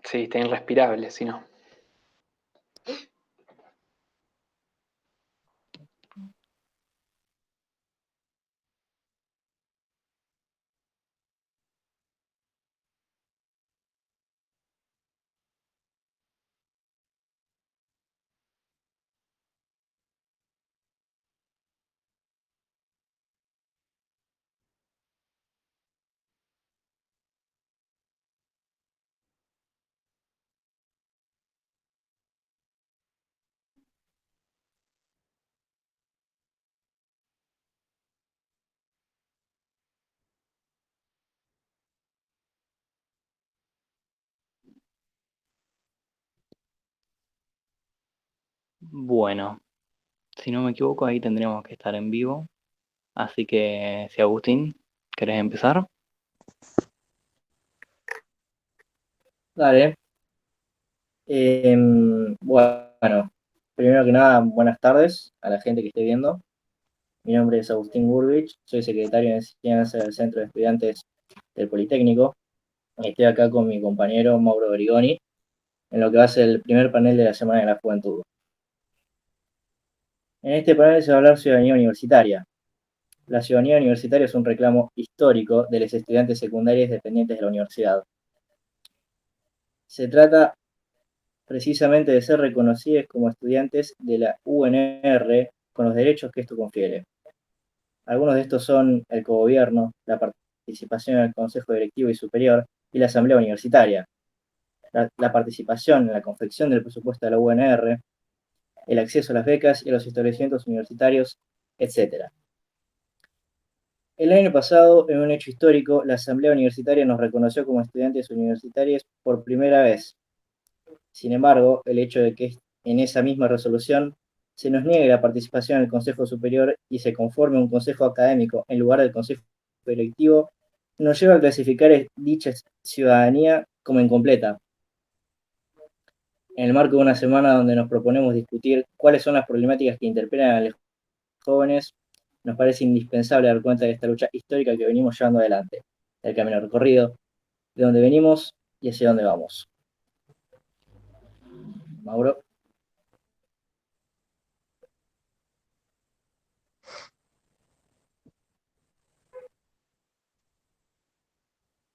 Sí, está irrespirable, si no. Bueno, si no me equivoco, ahí tendríamos que estar en vivo. Así que, si Agustín, ¿querés empezar? Dale. Bueno, primero que nada, buenas tardes a la gente que esté viendo. Mi nombre es Agustín Burbich, soy secretario de Enseñanza del Centro de Estudiantes del Politécnico. Estoy acá con mi compañero Mauro Brigoni en lo que va a ser el primer panel de la Semana de la Juventud. En este panel se va a hablar ciudadanía universitaria. La ciudadanía universitaria es un reclamo histórico de los estudiantes secundarios dependientes de la universidad. Se trata precisamente de ser reconocidos como estudiantes de la UNR con los derechos que esto confiere. Algunos de estos son el cogobierno, la participación en el Consejo Directivo y Superior y la Asamblea Universitaria, la participación en la confección del presupuesto de la UNR, el acceso a las becas y a los establecimientos universitarios, etc. El año pasado, en un hecho histórico, la Asamblea Universitaria nos reconoció como estudiantes universitarios por primera vez. Sin embargo, el hecho de que en esa misma resolución se nos niegue la participación en el Consejo Superior y se conforme un Consejo Académico en lugar del Consejo Directivo nos lleva a clasificar dicha ciudadanía como incompleta. En el marco de una semana donde nos proponemos discutir cuáles son las problemáticas que interpelan a los jóvenes, nos parece indispensable dar cuenta de esta lucha histórica que venimos llevando adelante, del camino recorrido, de dónde venimos y hacia dónde vamos. Mauro.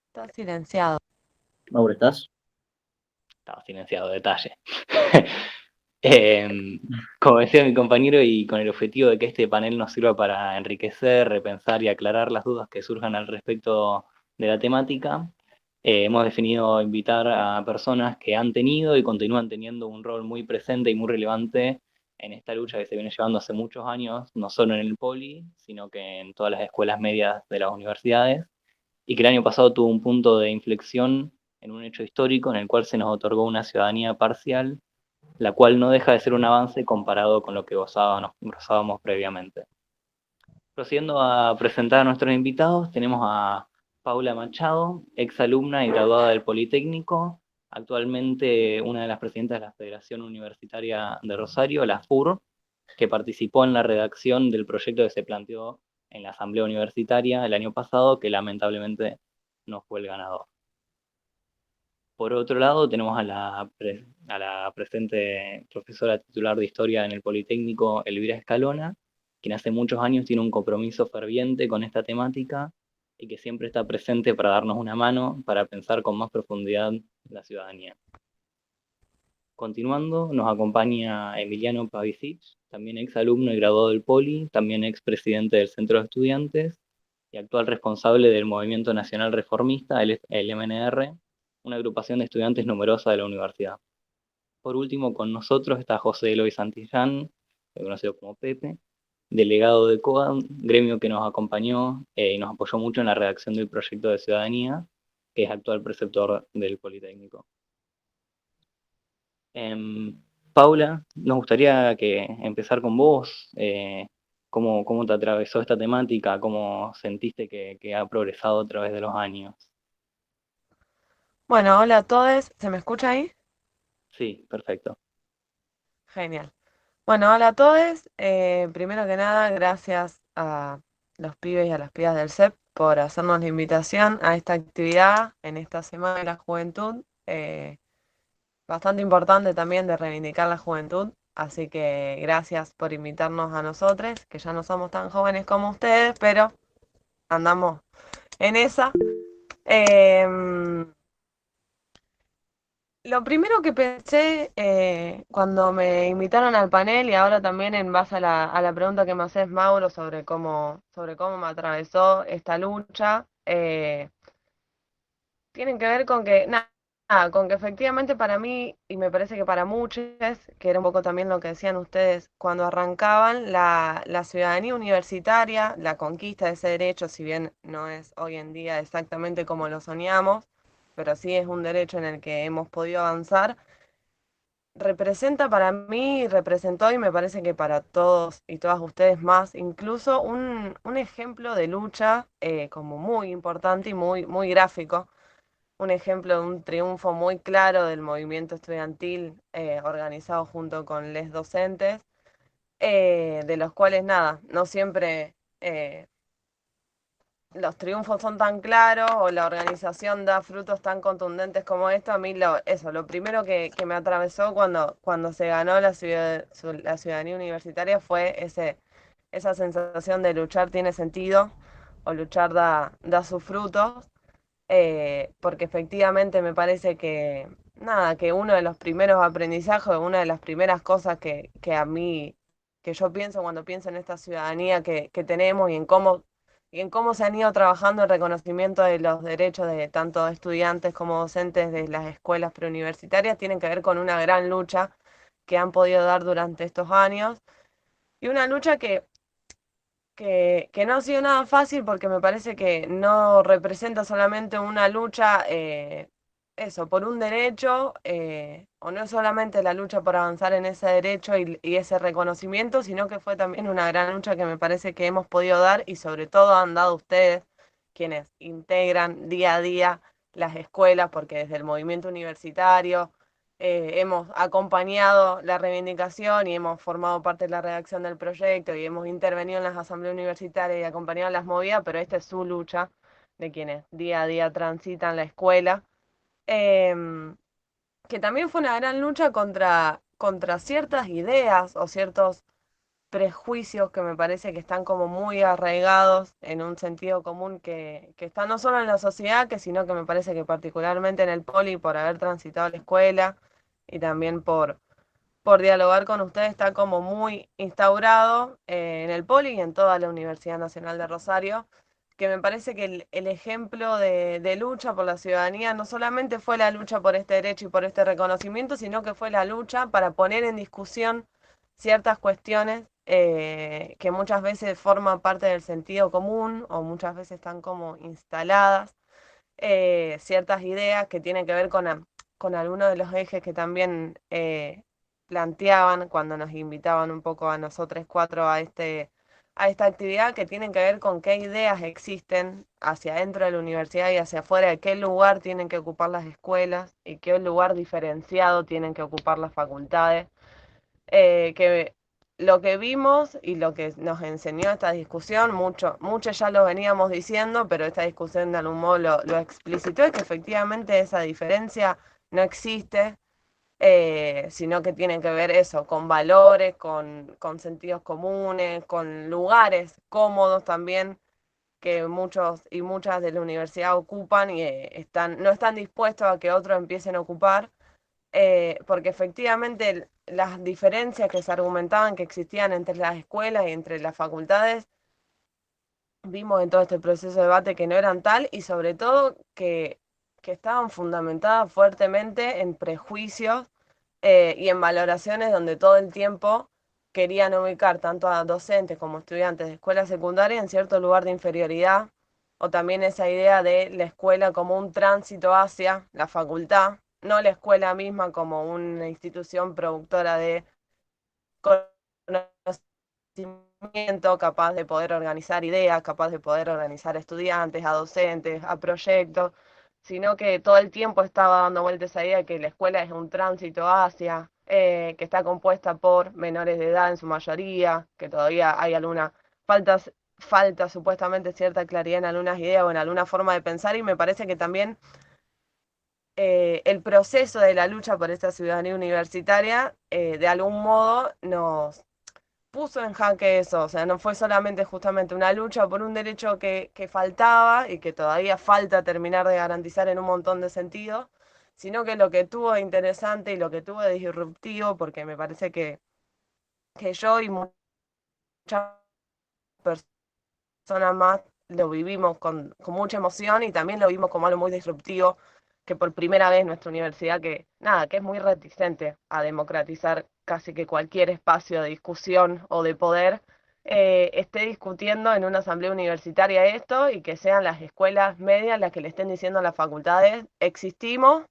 Está silenciado. Mauro, ¿estás? Estaba silenciado, detalle. Como decía mi compañero, y con el objetivo de que este panel nos sirva para enriquecer, repensar y aclarar las dudas que surjan al respecto de la temática, hemos definido invitar a personas que han tenido y continúan teniendo un rol muy presente y muy relevante en esta lucha que se viene llevando hace muchos años, no solo en el Poli, sino que en todas las escuelas medias de las universidades, y que el año pasado tuvo un punto de inflexión en un hecho histórico en el cual se nos otorgó una ciudadanía parcial, la cual no deja de ser un avance comparado con lo que gozábamos previamente. Procediendo a presentar a nuestros invitados, tenemos a Paula Machado, exalumna y graduada del Politécnico, actualmente una de las presidentas de la Federación Universitaria de Rosario, la FUR, que participó en la redacción del proyecto que se planteó en la Asamblea Universitaria el año pasado, que lamentablemente no fue el ganador. Por otro lado, tenemos a la presente profesora titular de Historia en el Politécnico, Elvira Escalona, quien hace muchos años tiene un compromiso ferviente con esta temática y que siempre está presente para darnos una mano para pensar con más profundidad la ciudadanía. Continuando, nos acompaña Emiliano Pavicic, también exalumno y graduado del Poli, también expresidente del Centro de Estudiantes y actual responsable del Movimiento Nacional Reformista, el MNR, una agrupación de estudiantes numerosa de la universidad. Por último, con nosotros está José Eloy Santillán, conocido como Pepe, delegado de COAD, gremio que nos acompañó y nos apoyó mucho en la redacción del proyecto de ciudadanía, que es actual preceptor del Politécnico. Paula, nos gustaría que empezar con vos, cómo te atravesó esta temática, cómo sentiste que ha progresado a través de los años. Bueno, hola a todos. ¿Se me escucha ahí? Sí, perfecto. Genial. Bueno, hola a todos. Primero que nada, gracias a los pibes y a las pibas del CEP por hacernos la invitación a esta actividad en esta Semana de la Juventud. bastante importante también de reivindicar la juventud. Así que gracias por invitarnos a nosotros, que ya no somos tan jóvenes como ustedes, pero andamos en esa. Em, Lo primero que pensé cuando me invitaron al panel y ahora también en base a la pregunta que me haces, Mauro, sobre cómo me atravesó esta lucha, tienen que ver con que, nada, con que efectivamente para mí, y me parece que para muchos, que era un poco también lo que decían ustedes cuando arrancaban, la ciudadanía universitaria, la conquista de ese derecho, si bien no es hoy en día exactamente como lo soñamos, pero sí es un derecho en el que hemos podido avanzar, representa para mí, representó y me parece que para todos y todas ustedes más, incluso un ejemplo de lucha como muy importante y muy gráfico, un ejemplo de un triunfo muy claro del movimiento estudiantil organizado junto con les docentes, de los cuales nada, no siempre los triunfos son tan claros o la organización da frutos tan contundentes como esto. A mí lo primero que me atravesó cuando se ganó la ciudadanía universitaria fue esa sensación de luchar tiene sentido o luchar da sus frutos, porque efectivamente me parece que, nada, que uno de los primeros aprendizajes, una de las primeras cosas que a mí, que yo pienso cuando pienso en esta ciudadanía que tenemos y en cómo se han ido trabajando el reconocimiento de los derechos de tanto estudiantes como docentes de las escuelas preuniversitarias, tienen que ver con una gran lucha que han podido dar durante estos años y una lucha que no ha sido nada fácil porque me parece que no representa solamente una lucha, eso, por un derecho, o no es solamente la lucha por avanzar en ese derecho y ese reconocimiento, sino que fue también una gran lucha que me parece que hemos podido dar y sobre todo han dado ustedes, quienes integran día a día las escuelas, porque desde el movimiento universitario, hemos acompañado la reivindicación y hemos formado parte de la redacción del proyecto y hemos intervenido en las asambleas universitarias y acompañado las movidas, pero esta es su lucha de quienes día a día transitan la escuela, em, que también fue una gran lucha contra ciertas ideas o ciertos prejuicios que me parece que están como muy arraigados en un sentido común que está no solo en la sociedad, sino que me parece que particularmente en el poli, por haber transitado la escuela y también por dialogar con ustedes, está como muy instaurado en el poli y en toda la Universidad Nacional de Rosario, que me parece que el ejemplo de lucha por la ciudadanía no solamente fue la lucha por este derecho y por este reconocimiento, sino que fue la lucha para poner en discusión ciertas cuestiones que muchas veces forman parte del sentido común o muchas veces están como instaladas, ciertas ideas que tienen que ver con algunos de los ejes que también planteaban cuando nos invitaban un poco a nosotros cuatro a esta actividad, que tienen que ver con qué ideas existen hacia adentro de la universidad y hacia afuera, de qué lugar tienen que ocupar las escuelas y qué lugar diferenciado tienen que ocupar las facultades, que lo que vimos y lo que nos enseñó esta discusión, mucho ya lo veníamos diciendo, pero esta discusión de algún modo lo explicitó, es que efectivamente esa diferencia no existe, sino que tiene que ver eso, con valores, con sentidos comunes, con lugares cómodos también que muchos y muchas de la universidad ocupan y no están dispuestos a que otros empiecen a ocupar, porque efectivamente las diferencias que se argumentaban que existían entre las escuelas y entre las facultades, vimos en todo este proceso de debate que no eran tal y sobre todo que estaban fundamentadas fuertemente en prejuicios y en valoraciones donde todo el tiempo querían ubicar tanto a docentes como estudiantes de escuela secundaria en cierto lugar de inferioridad, o también esa idea de la escuela como un tránsito hacia la facultad, no la escuela misma como una institución productora de conocimiento, capaz de poder organizar ideas, capaz de poder organizar estudiantes, a docentes, a proyectos, sino que todo el tiempo estaba dando vuelta esa idea de que la escuela es un tránsito hacia, que está compuesta por menores de edad en su mayoría, que todavía hay falta supuestamente cierta claridad en algunas ideas o en alguna forma de pensar, y me parece que también el proceso de la lucha por esta ciudadanía universitaria, de algún modo nos puso en jaque eso, o sea, no fue solamente justamente una lucha por un derecho que faltaba y que todavía falta terminar de garantizar en un montón de sentidos, sino que lo que tuvo de interesante y lo que tuvo de disruptivo, porque me parece que yo y muchas personas más lo vivimos con mucha emoción y también lo vimos como algo muy disruptivo, que por primera vez nuestra universidad, que nada, que es muy reticente a democratizar casi que cualquier espacio de discusión o de poder, esté discutiendo en una asamblea universitaria esto y que sean las escuelas medias las que le estén diciendo a las facultades, existimos,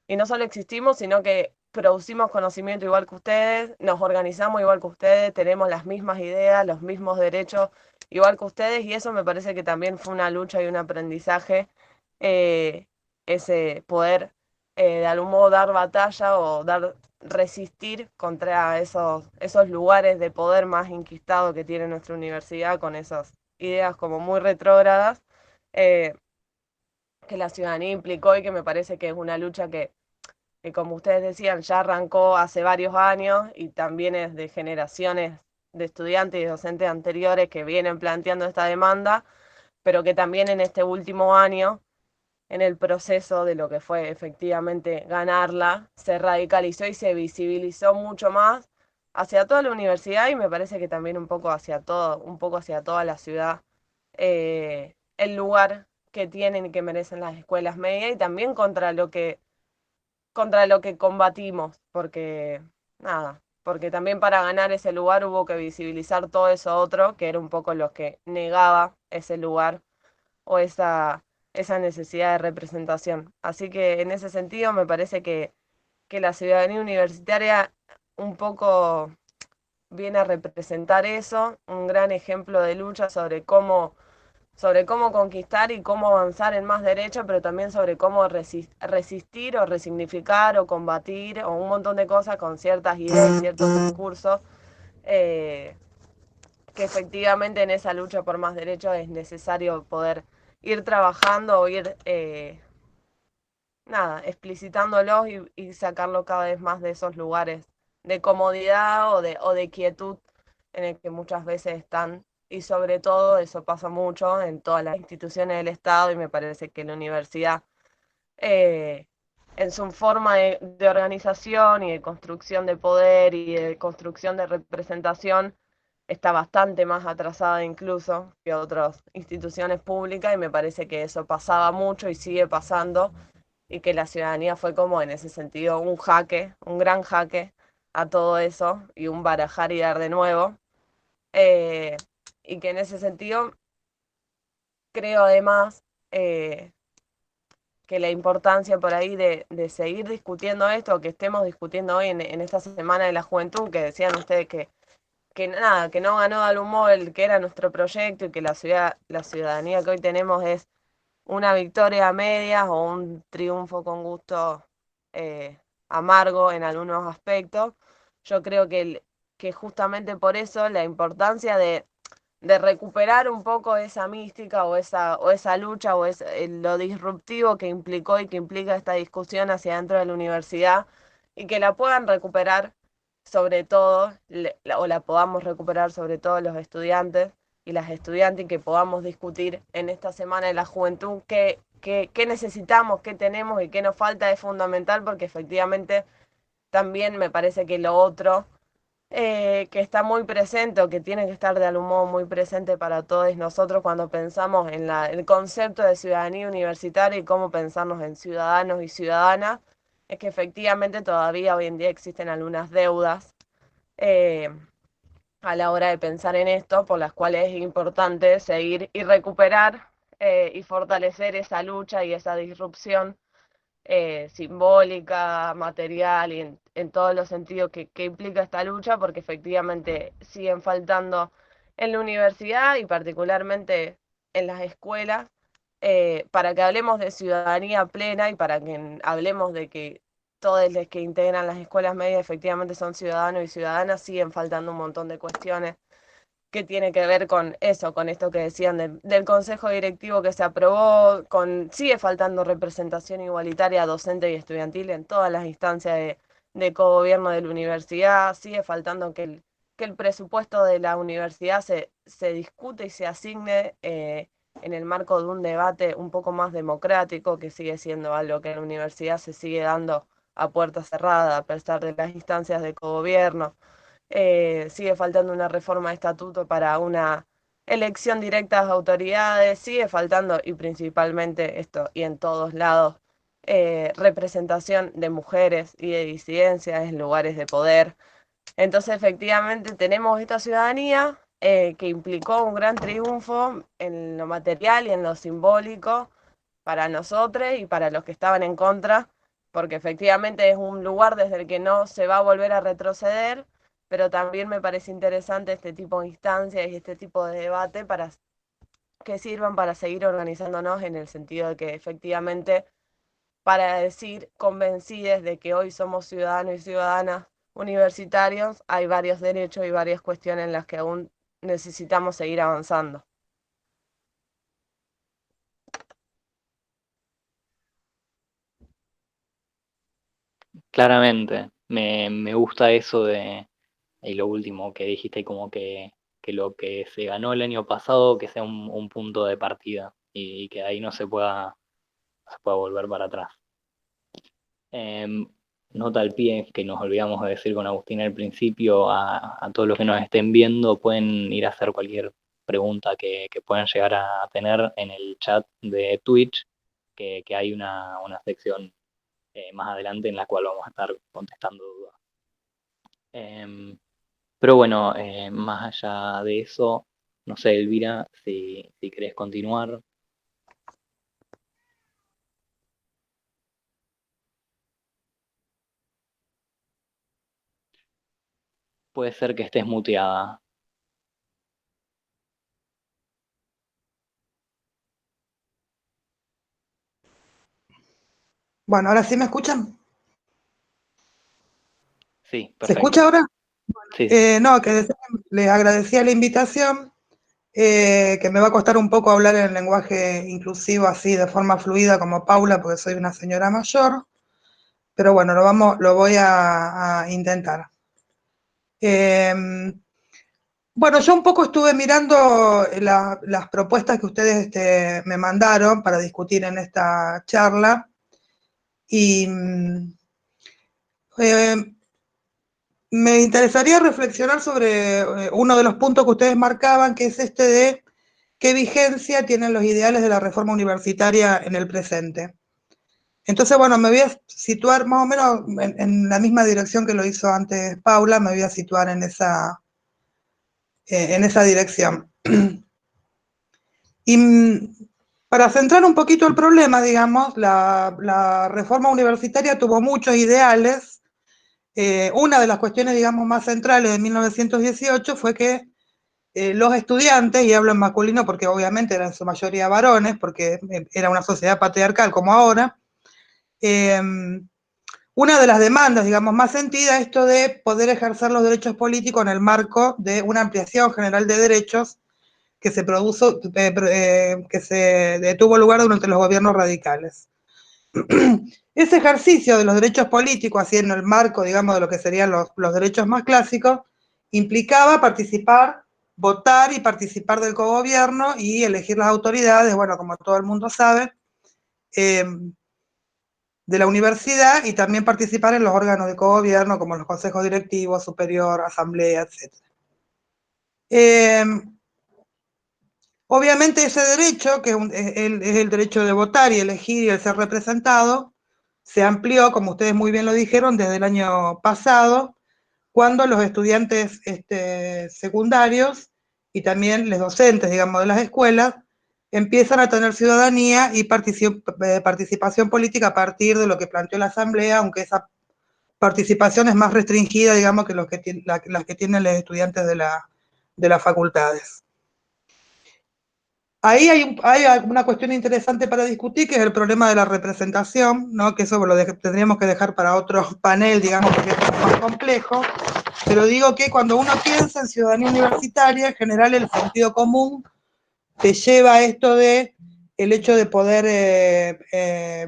y no solo existimos, sino que producimos conocimiento igual que ustedes, nos organizamos igual que ustedes, tenemos las mismas ideas, los mismos derechos igual que ustedes, y eso me parece que también fue una lucha y un aprendizaje, eh, ese poder, de algún modo dar batalla o resistir contra esos lugares de poder más inquistados que tiene nuestra universidad, con esas ideas como muy retrógradas, eh, que la ciudadanía implicó, y que me parece que es una lucha que como ustedes decían, ya arrancó hace varios años y también es de generaciones de estudiantes y docentes anteriores que vienen planteando esta demanda, pero que también en este último año, en el proceso de lo que fue efectivamente ganarla, se radicalizó y se visibilizó mucho más hacia toda la universidad, y me parece que también un poco hacia toda la ciudad, el lugar que tienen y que merecen las escuelas medias, y también contra lo que combatimos, porque nada, porque también para ganar ese lugar hubo que visibilizar todo eso otro, que era un poco lo que negaba ese lugar o esa necesidad de representación. Así que en ese sentido me parece que la ciudadanía universitaria un poco viene a representar eso, un gran ejemplo de lucha sobre cómo conquistar y cómo avanzar en más derechos, pero también sobre cómo resistir o resignificar o combatir o un montón de cosas con ciertas ideas y ciertos discursos, eh, que efectivamente en esa lucha por más derechos es necesario poder ir trabajando o ir, nada, explicitándolos y sacarlo cada vez más de esos lugares de comodidad o de quietud en el que muchas veces están. Y sobre todo eso pasa mucho en todas las instituciones del Estado, y me parece que la universidad, eh, en su forma de organización y de construcción de poder y de construcción de representación, está bastante más atrasada incluso que otras instituciones públicas, y me parece que eso pasaba mucho y sigue pasando, y que la ciudadanía fue como en ese sentido un jaque, un gran jaque a todo eso, y un barajar y dar de nuevo. eh, y que en ese sentido creo además, que la importancia por ahí de seguir discutiendo esto, que estemos discutiendo hoy en esta Semana de la Juventud, que decían ustedes que nada, que no ganó de algún modo el que era nuestro proyecto, y que la ciudadanía que hoy tenemos es una victoria a medias o un triunfo con gusto, amargo en algunos aspectos. Yo creo que justamente por eso la importancia de recuperar un poco esa mística o esa lucha lo disruptivo que implicó y que implica esta discusión hacia dentro de la universidad, y que la puedan recuperar sobre todo, o la podamos recuperar sobre todo los estudiantes y las estudiantes, y que podamos discutir en esta Semana de la Juventud qué necesitamos, qué tenemos y qué nos falta, es fundamental, porque efectivamente también me parece que lo otro, que está muy presente o que tiene que estar de algún modo muy presente para todos nosotros cuando pensamos en el concepto de ciudadanía universitaria y cómo pensarnos en ciudadanos y ciudadanas, es que efectivamente todavía hoy en día existen algunas deudas, eh, a la hora de pensar en esto, por las cuales es importante seguir y recuperar, y fortalecer esa lucha y esa disrupción, simbólica, material y en todos los sentidos que implica esta lucha, porque efectivamente siguen faltando en la universidad y particularmente en las escuelas, para que hablemos de ciudadanía plena y para que hablemos de que todos los que integran las escuelas medias efectivamente son ciudadanos y ciudadanas, siguen faltando un montón de cuestiones, que tiene que ver con eso, con esto que decían del consejo directivo que se aprobó, sigue faltando representación igualitaria docente y estudiantil en todas las instancias de cogobierno de la universidad, sigue faltando que el presupuesto de la universidad se discute y se asigne en el marco de un debate un poco más democrático, que sigue siendo algo que en la universidad se sigue dando a puerta cerrada, a pesar de las instancias de cogobierno. Sigue faltando una reforma de estatuto para una elección directa de autoridades, sigue faltando, y principalmente esto, y en todos lados, representación de mujeres y de disidencias en lugares de poder. Entonces, efectivamente, tenemos esta ciudadanía que implicó un gran triunfo en lo material y en lo simbólico para nosotros y para los que estaban en contra, porque efectivamente es un lugar desde el que no se va a volver a retroceder, pero también me parece interesante este tipo de instancias y este tipo de debate para que sirvan para seguir organizándonos en el sentido de que efectivamente para decir convencidos de que hoy somos ciudadanos y ciudadanas universitarios, hay varios derechos y varias cuestiones en las que aún necesitamos seguir avanzando. Claramente, me gusta eso y lo último que dijiste, como que lo que se ganó el año pasado, que sea un punto de partida y que de ahí no se pueda volver para atrás. Nota al pie que nos olvidamos de decir con Agustín al principio, a todos los que nos estén viendo, pueden ir a hacer cualquier pregunta que puedan llegar a tener en el chat de Twitch, que hay una sección más adelante en la cual vamos a estar contestando dudas. Pero bueno, más allá de eso, no sé, Elvira, si querés continuar. Puede ser que estés muteada. Bueno, ahora sí me escuchan. Sí, ¿Se perfecto. escucha ahora? Sí. No, que les agradecía la invitación, que me va a costar un poco hablar en lenguaje inclusivo así de forma fluida como Paula, porque soy una señora mayor, pero bueno, lo voy a intentar. Bueno, yo un poco estuve mirando las propuestas que ustedes me mandaron para discutir en esta charla y me interesaría reflexionar sobre uno de los puntos que ustedes marcaban, que es este de qué vigencia tienen los ideales de la reforma universitaria en el presente. Entonces, bueno, me voy a situar más o menos en la misma dirección que lo hizo antes Paula, me voy a situar en esa dirección. Y para centrar un poquito el problema, digamos, la reforma universitaria tuvo muchos ideales. Una de las cuestiones, digamos, más centrales de 1918 fue que los estudiantes, y hablo en masculino porque obviamente eran en su mayoría varones, porque era una sociedad patriarcal como ahora, una de las demandas, digamos, más sentidas es esto de poder ejercer los derechos políticos en el marco de una ampliación general de derechos que se tuvo lugar durante los gobiernos radicales. Ese ejercicio de los derechos políticos, así en el marco, digamos, de lo que serían los derechos más clásicos, implicaba participar, votar y participar del cogobierno y elegir las autoridades, bueno, como todo el mundo sabe, de la universidad, y también participar en los órganos de cogobierno, como los consejos directivos, superior, asamblea, etc. Obviamente ese derecho, que es el derecho de votar y elegir y el ser representado, se amplió, como ustedes muy bien lo dijeron, desde el año pasado, cuando los estudiantes secundarios y también los docentes, digamos, de las escuelas, empiezan a tener ciudadanía y participación política a partir de lo que planteó la Asamblea, aunque esa participación es más restringida, digamos, que las que tienen los estudiantes de las facultades. Ahí hay una cuestión interesante para discutir, que es el problema de la representación, ¿no? Que eso tendríamos que dejar para otro panel, digamos, porque es más complejo. pero digo que cuando uno piensa en ciudadanía universitaria, en general el sentido común te lleva a esto de el hecho de poder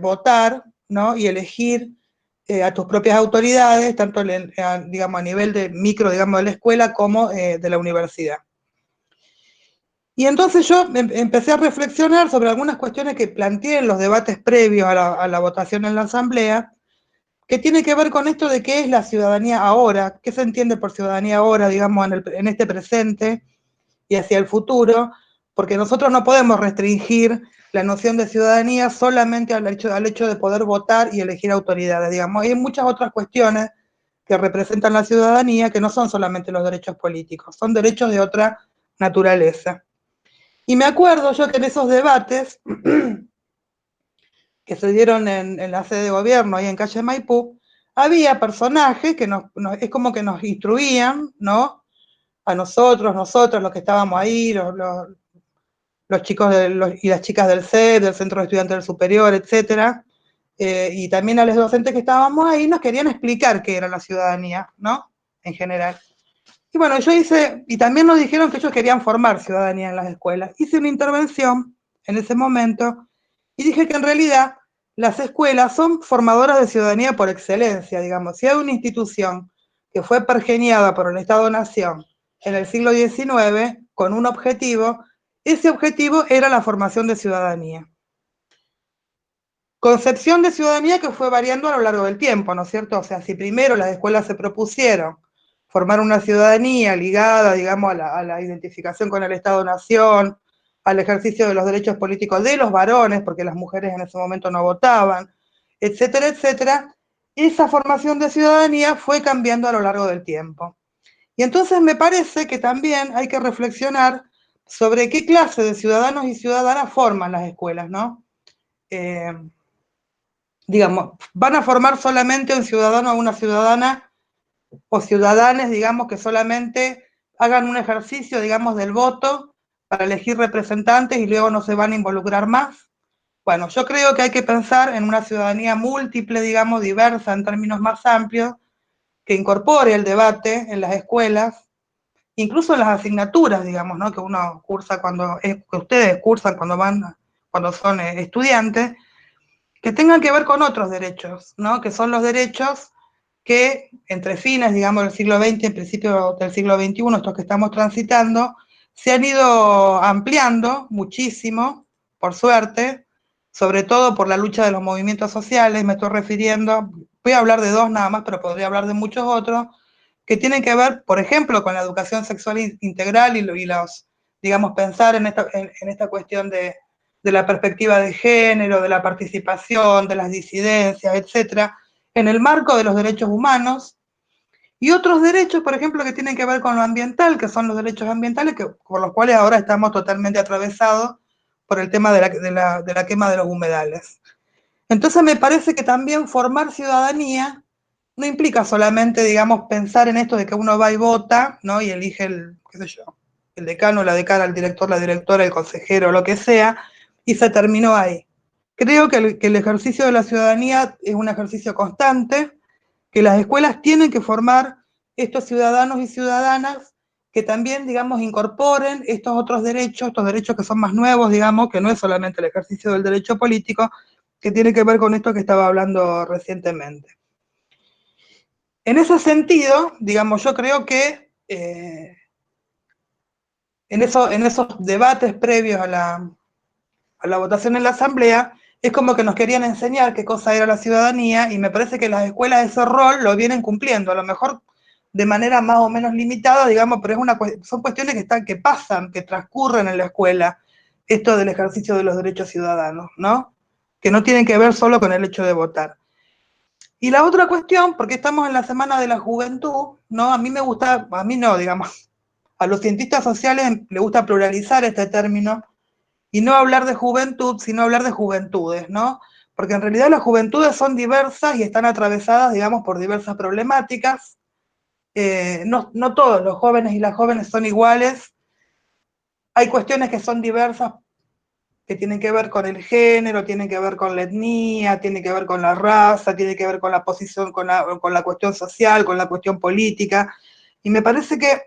votar, ¿no? Y elegir a tus propias autoridades, tanto digamos, a nivel de micro, digamos, de la escuela como de la universidad. Y entonces yo empecé a reflexionar sobre algunas cuestiones que planteé en los debates previos a la votación en la asamblea, que tiene que ver con esto de qué es la ciudadanía ahora, qué se entiende por ciudadanía ahora, digamos, en este presente y hacia el futuro, porque nosotros no podemos restringir la noción de ciudadanía solamente al hecho de poder votar y elegir autoridades, digamos. Hay muchas otras cuestiones que representan la ciudadanía que no son solamente los derechos políticos, son derechos de otra naturaleza. Y me acuerdo yo que en esos debates que se dieron en la sede de gobierno, ahí en calle Maipú, había personajes que es como que nos instruían, ¿no? A nosotros, los que estábamos ahí, los chicos y las chicas del CEP, del Centro de Estudiantes del Superior, etcétera, y también a los docentes que estábamos ahí, nos querían explicar qué era la ciudadanía, ¿no? En general. Y bueno, y también nos dijeron que ellos querían formar ciudadanía en las escuelas. Hice una intervención en ese momento y dije que en realidad las escuelas son formadoras de ciudadanía por excelencia, digamos. Si hay una institución que fue pergeniada por el Estado-Nación en el siglo XIX con un objetivo, ese objetivo era la formación de ciudadanía. Concepción de ciudadanía que fue variando a lo largo del tiempo, ¿no es cierto? O sea, si primero las escuelas se propusieron formar una ciudadanía ligada, digamos, a la identificación con el Estado-Nación, al ejercicio de los derechos políticos de los varones, porque las mujeres en ese momento no votaban, etcétera, etcétera, esa formación de ciudadanía fue cambiando a lo largo del tiempo. Y entonces me parece que también hay que reflexionar sobre qué clase de ciudadanos y ciudadanas forman las escuelas, ¿no? Digamos, van a formar solamente un ciudadano o una ciudadana o ciudadanes, digamos, que solamente hagan un ejercicio, digamos, del voto para elegir representantes y luego no se van a involucrar más. Bueno, yo creo que hay que pensar en una ciudadanía múltiple, digamos, diversa en términos más amplios, que incorpore el debate en las escuelas, incluso en las asignaturas, digamos, ¿no? Que uno cursa que ustedes cursan cuando son estudiantes, que tengan que ver con otros derechos, ¿no? Que son los derechos que entre fines, digamos, del siglo XX, en principio del siglo XXI, estos que estamos transitando, se han ido ampliando muchísimo, por suerte, sobre todo por la lucha de los movimientos sociales, me estoy refiriendo, voy a hablar de dos nada más, pero podría hablar de muchos otros, que tienen que ver, por ejemplo, con la educación sexual integral y los, digamos, pensar en esta cuestión de la perspectiva de género, de la participación, de las disidencias, etcétera, en el marco de los derechos humanos, y otros derechos, por ejemplo, que tienen que ver con lo ambiental, que son los derechos ambientales, por los cuales ahora estamos totalmente atravesados por el tema de la quema de los humedales. Entonces me parece que también formar ciudadanía no implica solamente, digamos, pensar en esto de que uno va y vota, ¿no? Y elige el decano, la decana, el director, la directora, el consejero, lo que sea, y se terminó ahí. Creo que el ejercicio de la ciudadanía es un ejercicio constante, que las escuelas tienen que formar estos ciudadanos y ciudadanas que también, digamos, incorporen estos derechos que son más nuevos, digamos, que no es solamente el ejercicio del derecho político, que tiene que ver con esto que estaba hablando recientemente. En ese sentido, digamos, yo creo que en esos debates previos a la votación en la asamblea, es como que nos querían enseñar qué cosa era la ciudadanía, y me parece que las escuelas ese rol lo vienen cumpliendo, a lo mejor de manera más o menos limitada, digamos, pero son cuestiones que pasan, que transcurren en la escuela, esto del ejercicio de los derechos ciudadanos, ¿no? Que no tienen que ver solo con el hecho de votar. Y la otra cuestión, porque estamos en la Semana de la Juventud, ¿no? A mí no, digamos, a los cientistas sociales les gusta pluralizar este término y no hablar de juventud, sino hablar de juventudes, ¿no? Porque en realidad las juventudes son diversas y están atravesadas, digamos, por diversas problemáticas. No todos los jóvenes y las jóvenes son iguales. Hay cuestiones que son diversas, que tienen que ver con el género, tienen que ver con la etnia, tienen que ver con la raza, tienen que ver con la posición, con la cuestión social, con la cuestión política. Y me parece que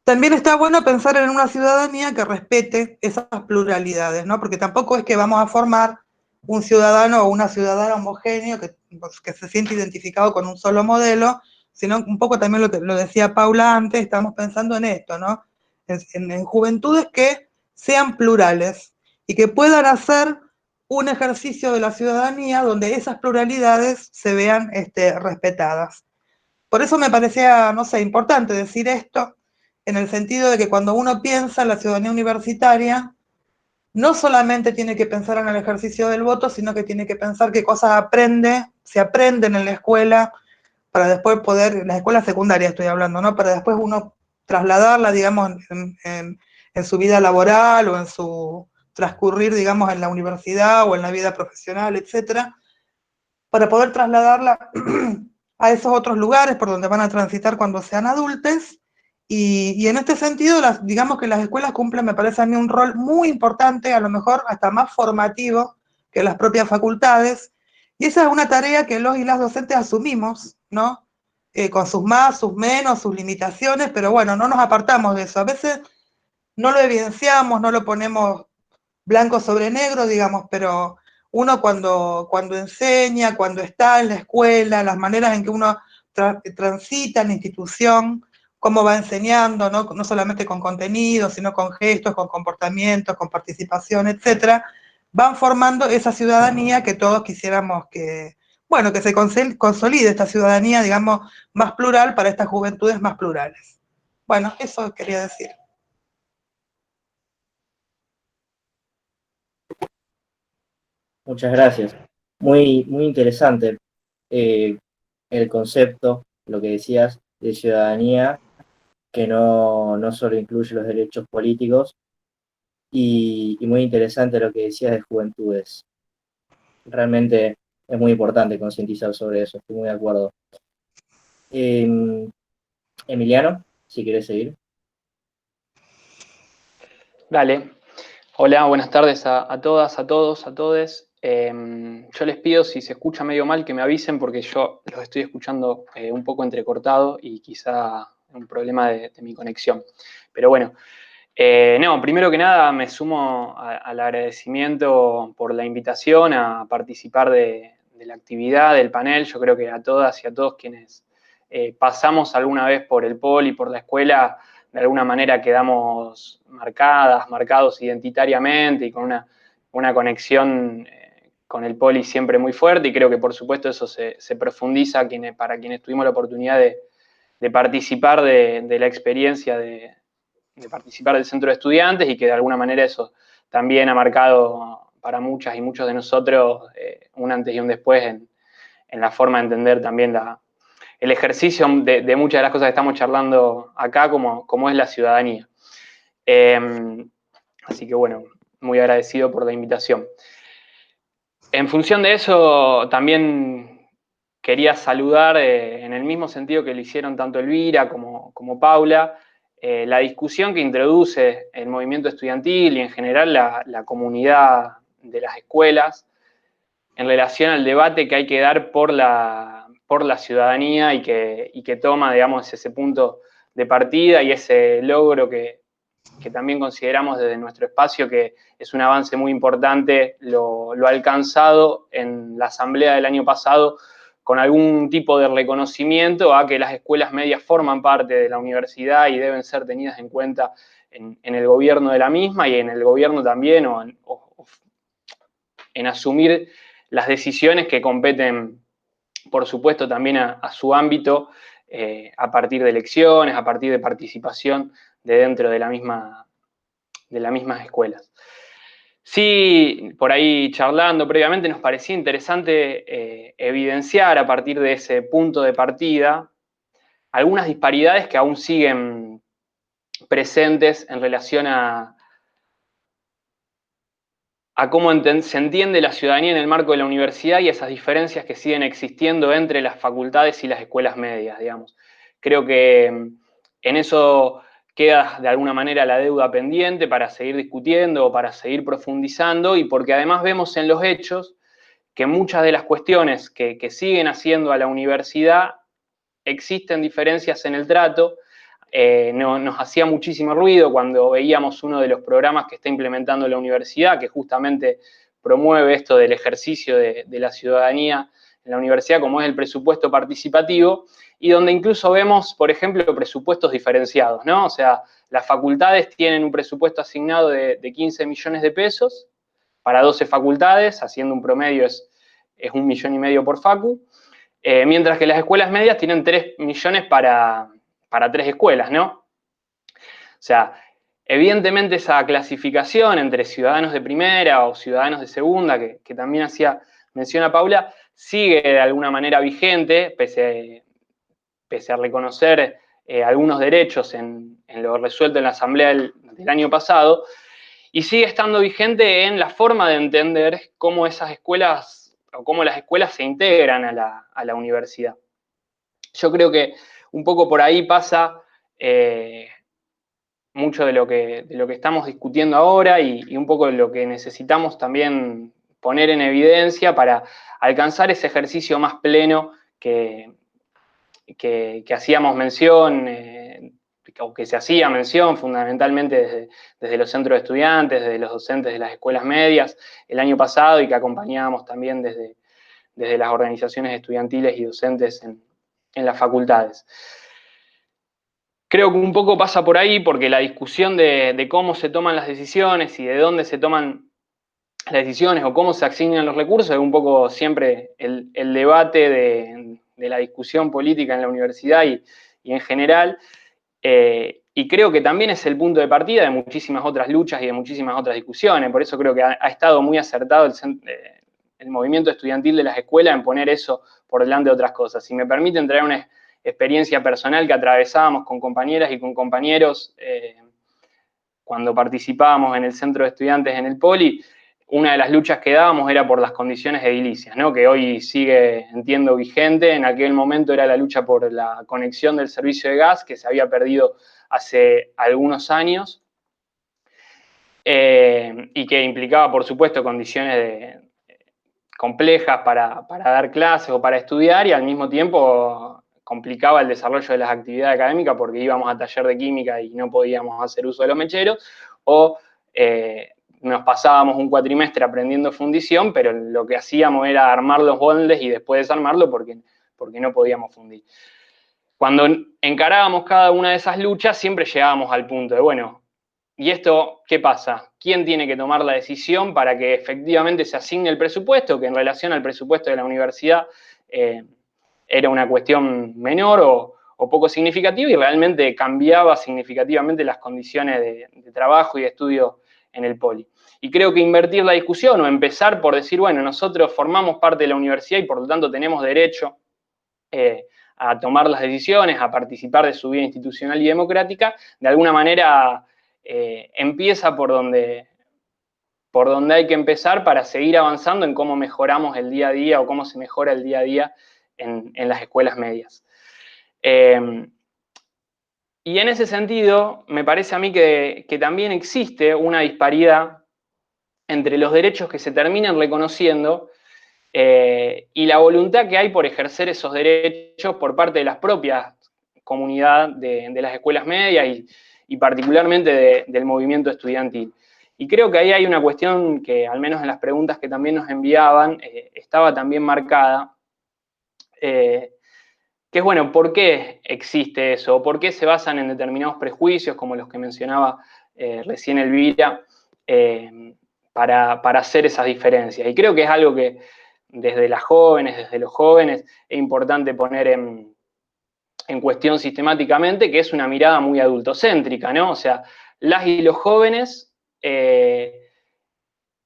también está bueno pensar en una ciudadanía que respete esas pluralidades, ¿no? Porque tampoco es que vamos a formar un ciudadano o una ciudadana homogéneo que se siente identificado con un solo modelo, sino un poco también lo decía Paula antes, estamos pensando en esto, ¿no? En juventudes que sean plurales y que puedan hacer un ejercicio de la ciudadanía donde esas pluralidades se vean respetadas. Por eso me parecía, no sé, importante decir esto, en el sentido de que cuando uno piensa en la ciudadanía universitaria, no solamente tiene que pensar en el ejercicio del voto, sino que tiene que pensar qué cosas se aprenden en la escuela, para después poder, en las escuelas secundarias estoy hablando, ¿no? Para después uno trasladarla, digamos, en su vida laboral o en su transcurrir, digamos, en la universidad o en la vida profesional, etcétera, para poder trasladarla a esos otros lugares por donde van a transitar cuando sean adultos. Y en este sentido, digamos que las escuelas cumplen, me parece a mí, un rol muy importante, a lo mejor hasta más formativo que las propias facultades. Y esa es una tarea que los y las docentes asumimos, ¿no? Con sus más, sus menos, sus limitaciones, pero bueno, no nos apartamos de eso. A veces no lo evidenciamos, no lo ponemos blanco sobre negro, digamos, pero uno cuando enseña, cuando está en la escuela, las maneras en que uno transita en la institución, cómo va enseñando, no solamente con contenido, sino con gestos, con comportamientos, con participación, etcétera, van formando esa ciudadanía que todos quisiéramos que, bueno, que se consolide esta ciudadanía, digamos, más plural para estas juventudes más plurales. Bueno, eso quería decir. Muchas gracias. Muy, muy interesante el concepto, lo que decías, de ciudadanía, que no solo incluye los derechos políticos, y muy interesante lo que decías de juventudes. Realmente es muy importante concientizar sobre eso, estoy muy de acuerdo. Emiliano, si querés seguir. Dale. Hola, buenas tardes a todas, a todos, a todes. Yo les pido, si se escucha medio mal, que me avisen porque yo los estoy escuchando un poco entrecortado y quizá un problema de mi conexión. Pero bueno, no, primero que nada me sumo al agradecimiento por la invitación a participar de la actividad, del panel. Yo creo que a todas y a todos quienes pasamos alguna vez por el POL y por la escuela, de alguna manera quedamos marcados identitariamente y con una conexión con el Poli siempre muy fuerte, y creo que por supuesto eso se profundiza para quienes tuvimos la oportunidad de participar de la experiencia de participar del centro de estudiantes, y que de alguna manera eso también ha marcado para muchas y muchos de nosotros un antes y un después en la forma de entender también el ejercicio de muchas de las cosas que estamos charlando acá, como es la ciudadanía. Así que bueno, muy agradecido por la invitación. En función de eso, también quería saludar, en el mismo sentido que lo hicieron tanto Elvira como Paula, la discusión que introduce el movimiento estudiantil y en general la comunidad de las escuelas en relación al debate que hay que dar por la ciudadanía y que toma, digamos, ese punto de partida y ese logro que también consideramos desde nuestro espacio que es un avance muy importante, lo alcanzado en la asamblea del año pasado, con algún tipo de reconocimiento a que las escuelas medias forman parte de la universidad y deben ser tenidas en cuenta en el gobierno de la misma y en el gobierno también, o en asumir las decisiones que competen, por supuesto, también a su ámbito, a partir de elecciones, a partir de participación de dentro de las mismas escuelas. Sí, por ahí charlando previamente, nos parecía interesante evidenciar a partir de ese punto de partida algunas disparidades que aún siguen presentes en relación a cómo se entiende la ciudadanía en el marco de la universidad y esas diferencias que siguen existiendo entre las facultades y las escuelas medias, digamos. Creo que en eso queda de alguna manera la deuda pendiente para seguir discutiendo o para seguir profundizando, y porque además vemos en los hechos que muchas de las cuestiones que siguen haciendo a la universidad existen diferencias en el trato. Nos hacía muchísimo ruido cuando veíamos uno de los programas que está implementando la universidad, que justamente promueve esto del ejercicio de la ciudadanía en la universidad, como es el presupuesto participativo, y donde incluso vemos, por ejemplo, presupuestos diferenciados, ¿no? O sea, las facultades tienen un presupuesto asignado de 15 millones de pesos para 12 facultades, haciendo un promedio es 1,5 millones por facu, mientras que las escuelas medias tienen 3 millones para 3 escuelas, ¿no? O sea, evidentemente esa clasificación entre ciudadanos de primera o ciudadanos de segunda, que también hacía mención a Paula, sigue de alguna manera vigente, pese a reconocer algunos derechos en lo resuelto en la Asamblea del año pasado, y sigue estando vigente en la forma de entender cómo esas escuelas o cómo las escuelas se integran a la universidad. Yo creo que un poco por ahí pasa mucho de lo que estamos discutiendo ahora y un poco de lo que necesitamos también poner en evidencia para alcanzar ese ejercicio más pleno que hacíamos mención, o que se hacía mención fundamentalmente desde los centros de estudiantes, desde los docentes de las escuelas medias el año pasado, y que acompañábamos también desde las organizaciones estudiantiles y docentes en las facultades. Creo que un poco pasa por ahí, porque la discusión de cómo se toman las decisiones y de dónde se toman las decisiones o cómo se asignan los recursos es un poco siempre el debate de la discusión política en la universidad y en general, y creo que también es el punto de partida de muchísimas otras luchas y de muchísimas otras discusiones. Por eso creo que ha estado muy acertado el movimiento estudiantil de las escuelas en poner eso por delante de otras cosas. Si me permiten traer una experiencia personal que atravesábamos con compañeras y con compañeros cuando participábamos en el centro de estudiantes en el Poli, una de las luchas que dábamos era por las condiciones edilicias, ¿no? Que hoy sigue, entiendo, vigente. En aquel momento era la lucha por la conexión del servicio de gas, que se había perdido hace algunos años, y que implicaba, por supuesto, condiciones complejas para dar clases o para estudiar, y al mismo tiempo complicaba el desarrollo de las actividades académicas porque íbamos a taller de química y no podíamos hacer uso de los mecheros, o nos pasábamos un cuatrimestre aprendiendo fundición, pero lo que hacíamos era armar los bondes y después desarmarlo porque no podíamos fundir. Cuando encarábamos cada una de esas luchas, siempre llegábamos al punto de, bueno, ¿y esto qué pasa? ¿Quién tiene que tomar la decisión para que efectivamente se asigne el presupuesto? Que en relación al presupuesto de la universidad era una cuestión menor o poco significativa, y realmente cambiaba significativamente las condiciones de trabajo y de estudio en el Poli. Y creo que invertir la discusión o empezar por decir, bueno, nosotros formamos parte de la universidad y por lo tanto tenemos derecho a tomar las decisiones, a participar de su vida institucional y democrática, de alguna manera empieza por donde hay que empezar para seguir avanzando en cómo mejoramos el día a día o cómo se mejora el día a día en las escuelas medias. Y en ese sentido, me parece a mí que también existe una disparidad entre los derechos que se terminan reconociendo y la voluntad que hay por ejercer esos derechos por parte de las propias comunidades de las escuelas medias y particularmente del movimiento estudiantil. Y creo que ahí hay una cuestión que, al menos en las preguntas que también nos enviaban, estaba también marcada, que es, bueno, ¿por qué existe eso? ¿Por qué se basan en determinados prejuicios, como los que mencionaba recién Elvira, para hacer esas diferencias? Y creo que es algo que desde los jóvenes, es importante poner en cuestión sistemáticamente, que es una mirada muy adultocéntrica, ¿no? O sea, las y los jóvenes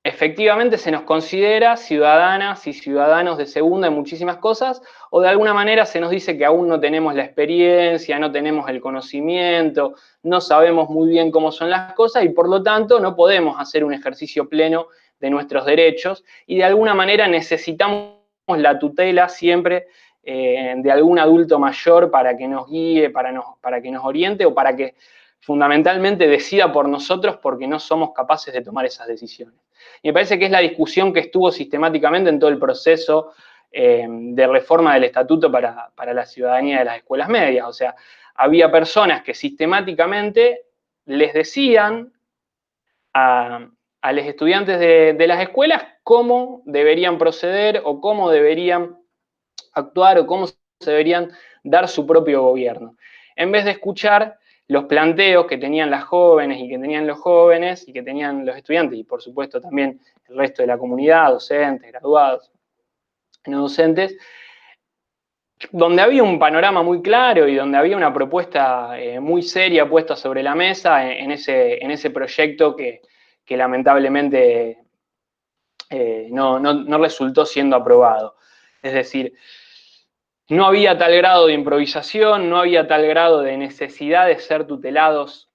efectivamente se nos considera ciudadanas y ciudadanos de segunda en muchísimas cosas, o de alguna manera se nos dice que aún no tenemos la experiencia, no tenemos el conocimiento, no sabemos muy bien cómo son las cosas y por lo tanto no podemos hacer un ejercicio pleno de nuestros derechos y de alguna manera necesitamos la tutela siempre de algún adulto mayor para que nos guíe, para que nos oriente o para que fundamentalmente decida por nosotros porque no somos capaces de tomar esas decisiones. Y me parece que es la discusión que estuvo sistemáticamente en todo el proceso de reforma del estatuto para la ciudadanía de las escuelas medias. O sea, había personas que sistemáticamente les decían a los estudiantes de las escuelas cómo deberían proceder o cómo deberían actuar o cómo se deberían dar su propio gobierno. En vez de escuchar los planteos que tenían las jóvenes y que tenían los jóvenes y que tenían los estudiantes y por supuesto también el resto de la comunidad, docentes, graduados, no docentes, donde había un panorama muy claro y donde había una propuesta muy seria puesta sobre la mesa en ese proyecto que lamentablemente no resultó siendo aprobado. Es decir, no había tal grado de improvisación, no había tal grado de necesidad de ser tutelados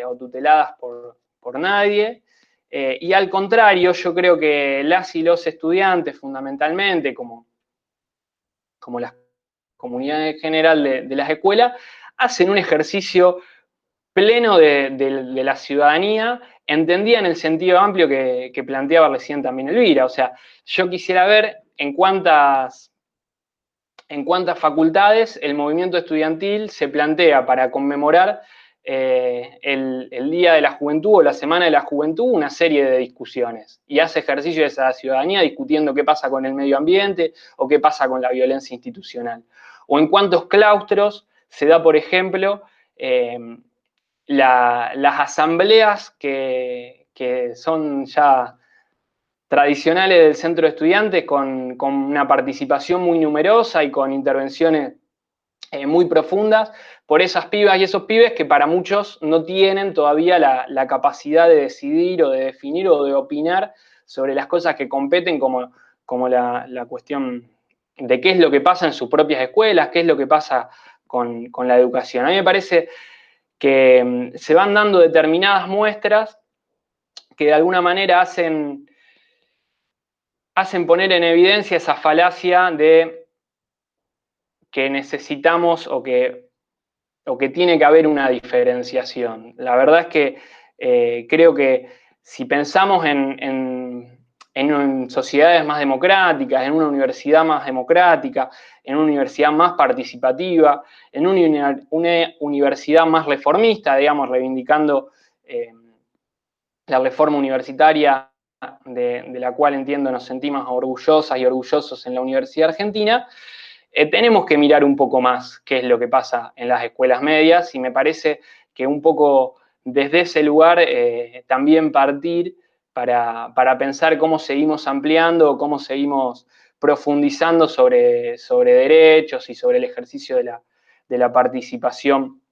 o tuteladas por nadie. Y al contrario, yo creo que las y los estudiantes, fundamentalmente, como las comunidades en general de las escuelas, hacen un ejercicio pleno de la ciudadanía, entendía en el sentido amplio que planteaba recién también Elvira. O sea, yo quisiera ver en cuántas facultades el movimiento estudiantil se plantea para conmemorar el Día de la Juventud o la Semana de la Juventud una serie de discusiones y hace ejercicio de esa ciudadanía discutiendo qué pasa con el medio ambiente o qué pasa con la violencia institucional. O en cuántos claustros se da, por ejemplo, las asambleas que son ya tradicionales del centro de estudiantes con una participación muy numerosa y con intervenciones muy profundas por esas pibas y esos pibes que para muchos no tienen todavía la capacidad de decidir o de definir o de opinar sobre las cosas que competen como la cuestión de qué es lo que pasa en sus propias escuelas, qué es lo que pasa con la educación. A mí me parece que se van dando determinadas muestras que de alguna manera hacen poner en evidencia esa falacia de que necesitamos o que tiene que haber una diferenciación. La verdad es que creo que si pensamos en sociedades más democráticas, en una universidad más democrática, en una universidad más participativa, en una universidad más reformista, digamos, reivindicando la reforma universitaria de la cual entiendo nos sentimos orgullosas y orgullosos en la Universidad Argentina, tenemos que mirar un poco más qué es lo que pasa en las escuelas medias y me parece que un poco desde ese lugar también partir para pensar cómo seguimos ampliando, cómo seguimos profundizando sobre derechos y sobre el ejercicio de la participación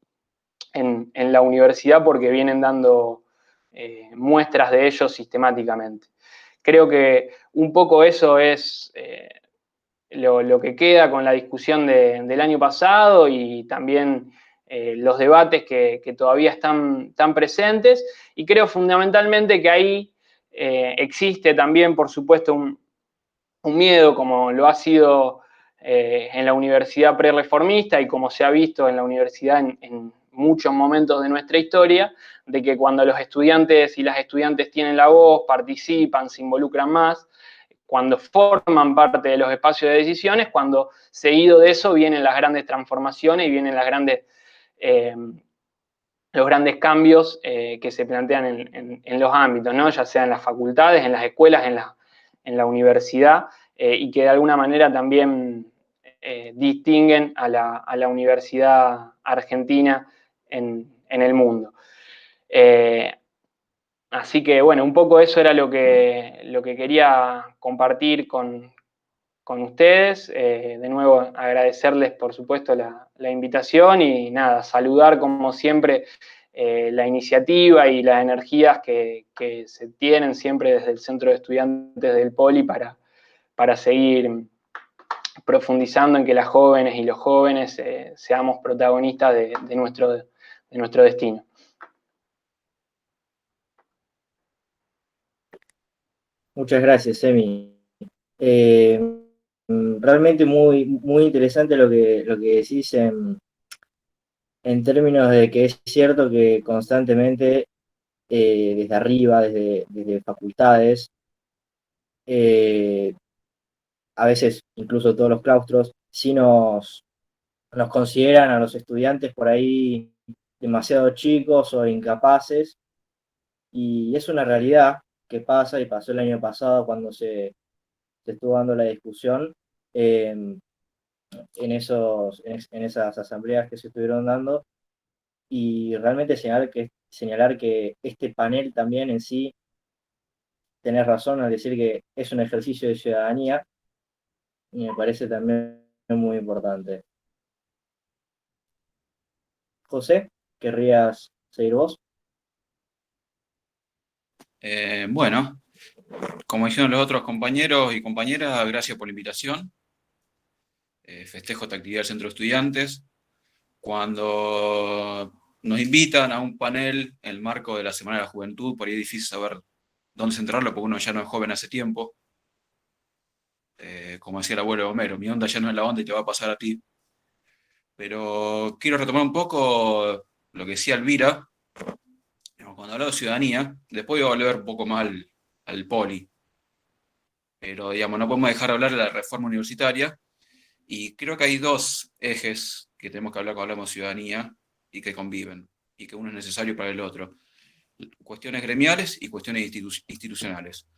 en la universidad, porque vienen dando muestras de ello sistemáticamente. Creo que un poco eso es lo que queda con la discusión del año pasado y también los debates que todavía están presentes, y creo fundamentalmente que ahí existe también, por supuesto, un miedo, como lo ha sido en la universidad prerreformista y como se ha visto en la universidad en muchos momentos de nuestra historia, de que cuando los estudiantes y las estudiantes tienen la voz, participan, se involucran más, cuando forman parte de los espacios de decisiones, cuando seguido de eso vienen las grandes transformaciones y vienen los grandes cambios que se plantean en los ámbitos, ¿no? Ya sea en las facultades, en las escuelas, en la universidad, y que de alguna manera también distinguen a la universidad argentina en el mundo. Así que, bueno, un poco eso era lo que quería compartir con ustedes. De nuevo, agradecerles, por supuesto, la invitación y nada, saludar como siempre la iniciativa y las energías que se tienen siempre desde el Centro de Estudiantes del Poli para seguir profundizando en que las jóvenes y los jóvenes seamos protagonistas de nuestro destino. Muchas gracias, Emi. Realmente muy, muy interesante lo que decís en términos de que es cierto que constantemente desde arriba, desde facultades, a veces incluso todos los claustros, sí nos consideran a los estudiantes por ahí demasiado chicos o incapaces, y es una realidad que pasa y pasó el año pasado cuando se estuvo dando la discusión en, en esas asambleas que se estuvieron dando, y realmente señalar que este panel también en sí, tenés razón al decir que es un ejercicio de ciudadanía, y me parece también muy importante. José, ¿querrías seguir vos? Bueno, como dijeron los otros compañeros y compañeras, gracias por la invitación. Festejo esta actividad del Centro de Estudiantes. Cuando nos invitan a un panel en el marco de la Semana de la Juventud, por ahí es difícil saber dónde centrarlo, porque uno ya no es joven hace tiempo. Como decía el abuelo Homero, mi onda ya no es la onda y te va a pasar a ti. Pero quiero retomar un poco lo que decía Elvira, cuando hablaba de ciudadanía, después voy a volver un poco más al poli. Pero, digamos, no podemos dejar de hablar de la reforma universitaria, y creo que hay dos ejes que tenemos que hablar cuando hablamos de ciudadanía y que conviven, y que uno es necesario para el otro. Cuestiones gremiales y cuestiones institucionales.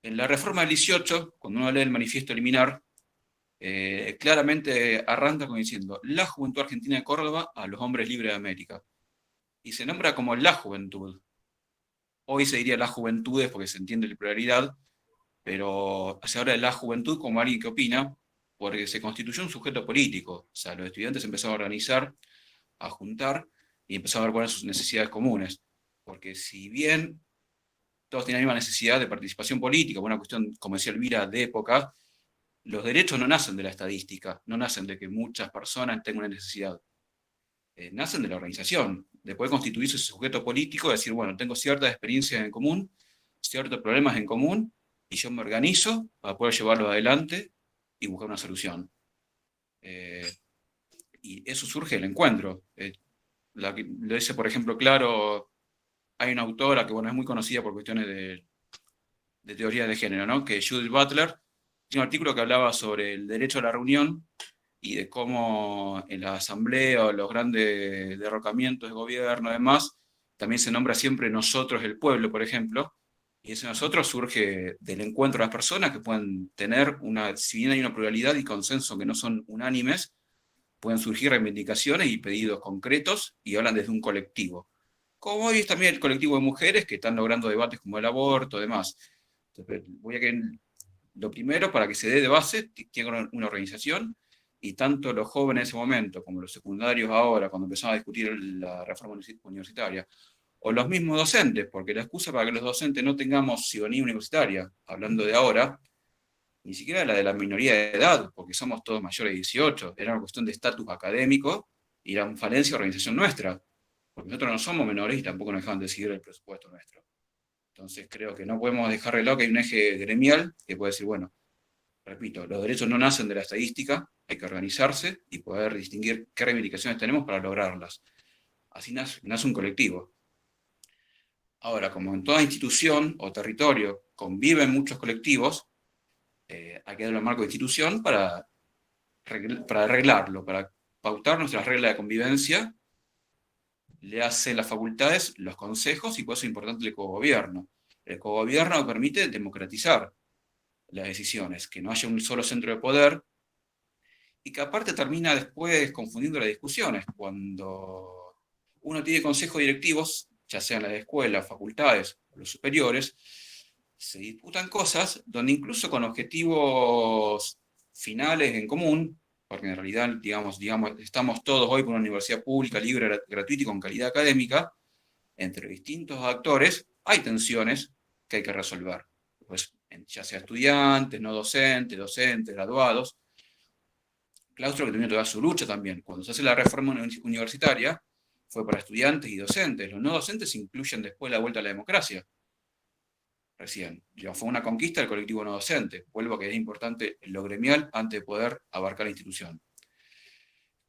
En la reforma del 18, cuando uno lee el manifiesto liminar, claramente arranca con diciendo la Juventud Argentina de Córdoba a los hombres libres de América. Y se nombra como la juventud. Hoy se diría las juventudes porque se entiende la pluralidad, pero se habla de la juventud como alguien que opina, porque se constituyó un sujeto político. O sea, los estudiantes empezaron a organizar, a juntar, y empezaron a ver cuáles son sus necesidades comunes. Porque si bien todos tienen la misma necesidad de participación política, una cuestión, como decía Elvira, de época, los derechos no nacen de la estadística, no nacen de que muchas personas tengan una necesidad. Nacen de la organización, de poder constituirse ese sujeto político, decir, bueno, tengo ciertas experiencias en común, ciertos problemas en común, y yo me organizo para poder llevarlo adelante y buscar una solución. Y eso surge del encuentro. Lo dice, por ejemplo, claro, hay una autora que, bueno, es muy conocida por cuestiones de teoría de género, ¿no? Que es Judith Butler. Tiene un artículo que hablaba sobre el derecho a la reunión y de cómo en la asamblea o los grandes derrocamientos de gobierno, además, también se nombra siempre nosotros, el pueblo, por ejemplo, y ese nosotros surge del encuentro de las personas que pueden tener si bien hay una pluralidad y consenso que no son unánimes, pueden surgir reivindicaciones y pedidos concretos y hablan desde un colectivo. Como hoy es también el colectivo de mujeres que están logrando debates como el aborto y demás. Entonces, voy a que lo primero, para que se dé de base, tiene una organización, y tanto los jóvenes en ese momento como los secundarios ahora, cuando empezamos a discutir la reforma universitaria, o los mismos docentes, porque la excusa para que los docentes no tengamos ciudadanía universitaria, hablando de ahora, ni siquiera la de la minoría de edad, porque somos todos mayores de 18, era una cuestión de estatus académico y la falencia de organización nuestra, porque nosotros no somos menores y tampoco nos dejan decidir el presupuesto nuestro. Entonces creo que no podemos dejar de lado que hay un eje gremial que puede decir, bueno, repito, los derechos no nacen de la estadística, hay que organizarse y poder distinguir qué reivindicaciones tenemos para lograrlas. Así nace un colectivo. Ahora, como en toda institución o territorio conviven muchos colectivos, hay que darle un marco de institución para arreglarlo, para pautar nuestras reglas de convivencia. Le hacen las facultades los consejos, y por eso es importante el cogobierno. El cogobierno permite democratizar las decisiones, que no haya un solo centro de poder, y que aparte termina después confundiendo las discusiones. Cuando uno tiene consejos directivos, ya sean las escuelas, facultades o los superiores, se disputan cosas donde incluso con objetivos finales en común, porque en realidad, digamos, estamos todos hoy por una universidad pública, libre, gratuita y con calidad académica, entre distintos actores hay tensiones que hay que resolver. Pues, ya sea estudiantes, no docentes, docentes, graduados. Claustro que terminó toda su lucha también. Cuando se hace la reforma universitaria, fue para estudiantes y docentes. Los no docentes se incluyen después de la vuelta a la democracia. Recién. Fue una conquista del colectivo no docente. Vuelvo a que es importante lo gremial antes de poder abarcar la institución.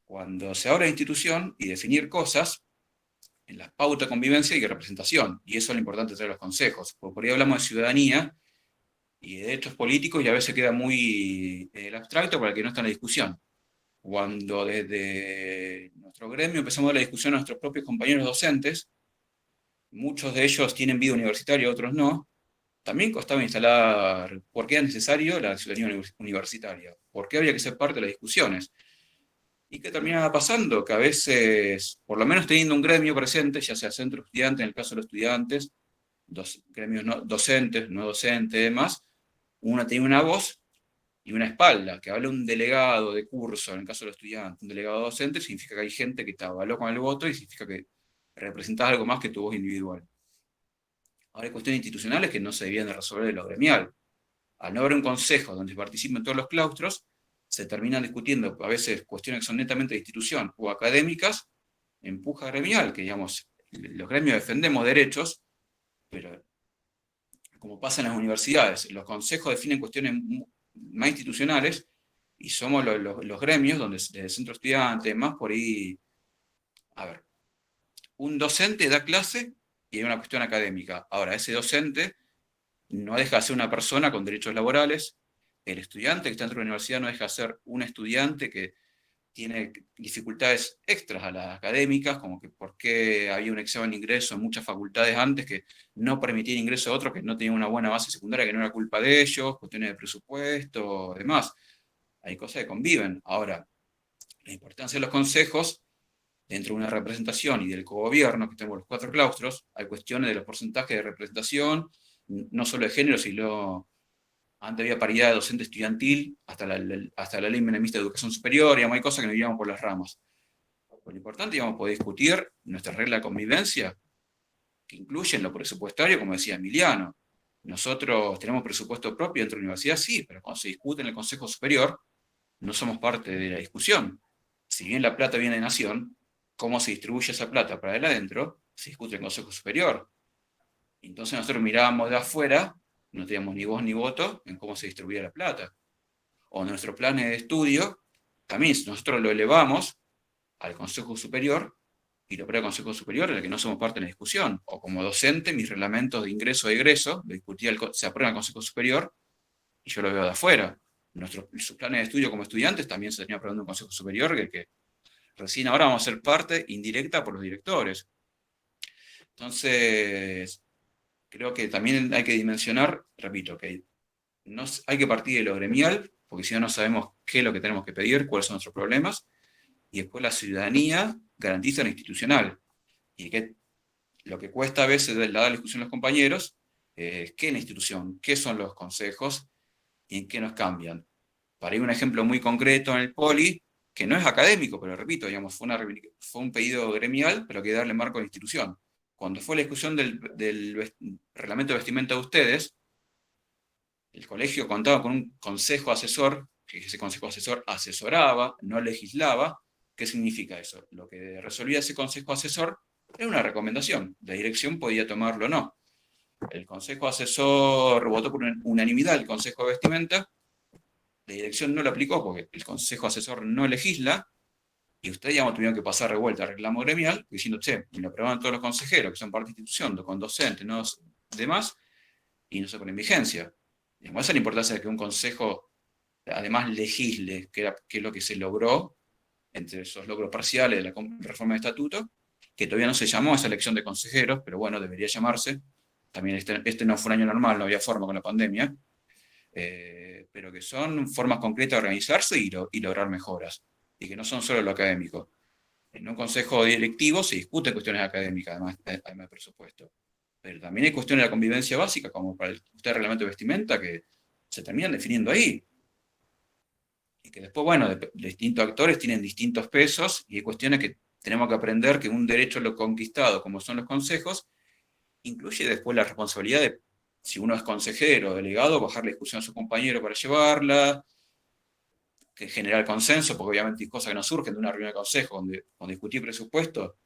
Cuando se abre la institución y definir cosas, en las pautas de convivencia y representación. Y eso es lo importante de los consejos. Porque por ahí hablamos de ciudadanía, y de derechos políticos, y a veces queda muy abstracto para el que no está en la discusión. Cuando desde nuestro gremio empezamos la discusión a nuestros propios compañeros docentes, muchos de ellos tienen vida universitaria, otros no, también costaba instalar por qué era necesario la ciudadanía universitaria, por qué había que ser parte de las discusiones. ¿Y qué terminaba pasando? Que a veces, por lo menos teniendo un gremio presente, ya sea centro estudiante, en el caso de los estudiantes, gremios docentes, no docentes, demás, uno tenía una voz y una espalda, que habla un delegado de curso, en el caso de los estudiantes, un delegado docente, significa que hay gente que te avaló con el voto y significa que representas algo más que tu voz individual. Ahora hay cuestiones institucionales que no se debían de resolver de lo gremial. Al no haber un consejo donde participen todos los claustros, se terminan discutiendo a veces cuestiones que son netamente de institución o académicas, empuja gremial, que digamos, los gremios defendemos derechos, pero como pasa en las universidades, los consejos definen cuestiones más institucionales y somos los gremios, donde desde el centro estudiante, más por ahí, a ver, un docente da clase y hay una cuestión académica. Ahora, ese docente no deja de ser una persona con derechos laborales, el estudiante que está dentro de la universidad no deja de ser un estudiante que tiene dificultades extras a las académicas, como que por qué había un examen de ingreso en muchas facultades antes que no permitía el ingreso a otros que no tenían una buena base secundaria, que no era culpa de ellos, cuestiones de presupuesto, demás. Hay cosas que conviven. Ahora, la importancia de los consejos, dentro de una representación y del cogobierno, que tenemos los 4 claustros, hay cuestiones de los porcentajes de representación, no solo de género, sino antes había paridad de docente estudiantil, hasta la ley menemista de educación superior, digamos, hay cosas que nos llevamos por las ramas. Lo importante, digamos, poder discutir nuestra regla de convivencia, que incluyen lo presupuestario, como decía Emiliano. Nosotros tenemos presupuesto propio dentro de la universidad, sí, pero cuando se discute en el Consejo Superior, no somos parte de la discusión. Si bien la plata viene de Nación, cómo se distribuye esa plata para el adentro, se discute en el Consejo Superior. Entonces nosotros mirábamos de afuera, no teníamos ni voz ni voto en cómo se distribuía la plata. O nuestros planes de estudio, también nosotros lo elevamos al Consejo Superior, y lo aprueba el Consejo Superior, en el que no somos parte de la discusión. O como docente, mis reglamentos de ingreso e egreso, se aprueban en el Consejo Superior, y yo lo veo de afuera. Sus planes de estudio como estudiantes también se terminan aprobando en el Consejo Superior, que recién ahora vamos a ser parte indirecta por los directores. Entonces, creo que también hay que dimensionar, repito, que hay que partir de lo gremial, porque si no, no sabemos qué es lo que tenemos que pedir, cuáles son nuestros problemas, y después la ciudadanía garantiza lo institucional. Y que lo que cuesta a veces de la discusión a los compañeros es qué es la institución, qué son los consejos y en qué nos cambian. Para ir un ejemplo muy concreto en el Poli, que no es académico, pero repito, digamos, fue un pedido gremial, pero hay que darle marco a la institución. Cuando fue la discusión del reglamento de vestimenta de ustedes, el colegio contaba con un consejo asesor, que ese consejo asesor asesoraba, no legislaba. ¿Qué significa eso? Lo que resolvía ese consejo asesor era una recomendación. La dirección podía tomarlo o no. El consejo asesor votó por unanimidad el consejo de vestimenta, la dirección no lo aplicó porque el consejo asesor no legisla, y ustedes, digamos, tuvieron que pasar revuelta al reclamo gremial, diciendo, che, me lo aprobaron todos los consejeros, que son parte de la institución, con docentes, no demás, y no se pone en vigencia. Digamos, esa es la importancia de que un consejo, además, legisle, que es lo que se logró, entre esos logros parciales de la reforma de estatuto, que todavía no se llamó esa elección de consejeros, pero bueno, debería llamarse. También este no fue un año normal, no había forma con la pandemia, pero que son formas concretas de organizarse y lograr mejoras, y que no son solo lo académico. En un consejo directivo se discuten cuestiones académicas, además de presupuesto. Pero también hay cuestiones de la convivencia básica, como para el reglamento de vestimenta, que se terminan definiendo ahí. Y que después, bueno, distintos actores tienen distintos pesos, y hay cuestiones que tenemos que aprender que un derecho lo conquistado, como son los consejos, incluye después la responsabilidad de, si uno es consejero o delegado, bajar la discusión a su compañero para llevarla, que generar consenso, porque obviamente hay cosas que no surgen de una reunión de consejo, donde discutir presupuesto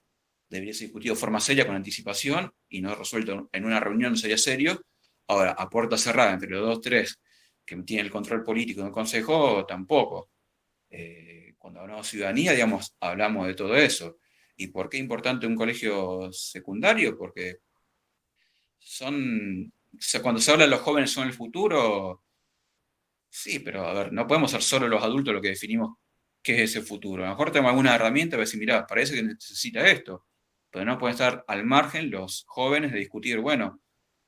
debería ser discutido de forma seria, con anticipación, y no resuelto en una reunión sería serio. Ahora, a puerta cerrada, entre los 2 3 que tienen el control político del consejo, tampoco. Cuando hablamos de ciudadanía, digamos, hablamos de todo eso. ¿Y por qué es importante un colegio secundario? Porque son sea, cuando se habla de los jóvenes son el futuro, sí, pero a ver, no podemos ser solo los adultos los que definimos qué es ese futuro. A lo mejor tenemos alguna herramienta para decir, mirá, parece que necesita esto, pero no pueden estar al margen los jóvenes de discutir, bueno,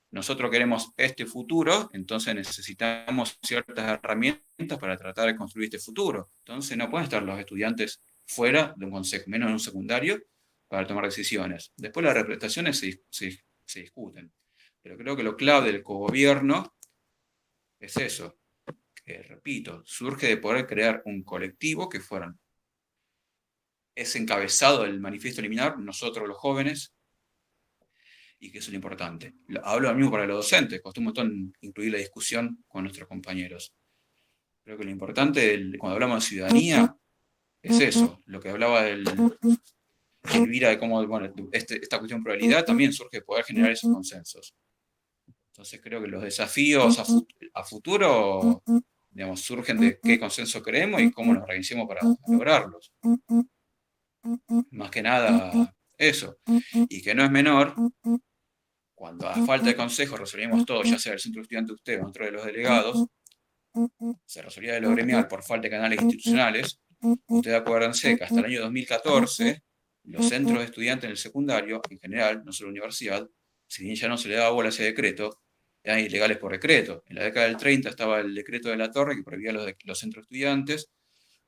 nosotros queremos este futuro, entonces necesitamos ciertas herramientas para tratar de construir este futuro. Entonces no pueden estar los estudiantes fuera de un consejo, menos en un secundario, para tomar decisiones. Después las representaciones se discuten. Pero creo que lo clave del cogobierno es eso, que repito, surge de poder crear un colectivo que fueran, es encabezado el manifiesto liminar, nosotros los jóvenes, y que eso es lo importante. Hablo mismo para los docentes, costó un montón incluir la discusión con nuestros compañeros. Creo que lo importante cuando hablamos de ciudadanía es eso, lo que hablaba Elvira de cómo, bueno, esta cuestión de probabilidad también surge de poder generar esos consensos. Entonces creo que los desafíos a futuro, digamos, surgen de qué consenso queremos y cómo nos organizemos para lograrlos. Más que nada eso. Y que no es menor, cuando a falta de consejo resolvimos todo, ya sea el centro estudiante de usted o otro de los delegados, se resolvía de lo gremial por falta de canales institucionales. Ustedes acuérdense que hasta el año 2014 los centros de estudiantes en el secundario, en general, no solo la universidad, si bien ya no se le daba bola a ese decreto, eran ilegales por decreto. En la década del 30 estaba el decreto de la Torre que prohibía los centros de estudiantes.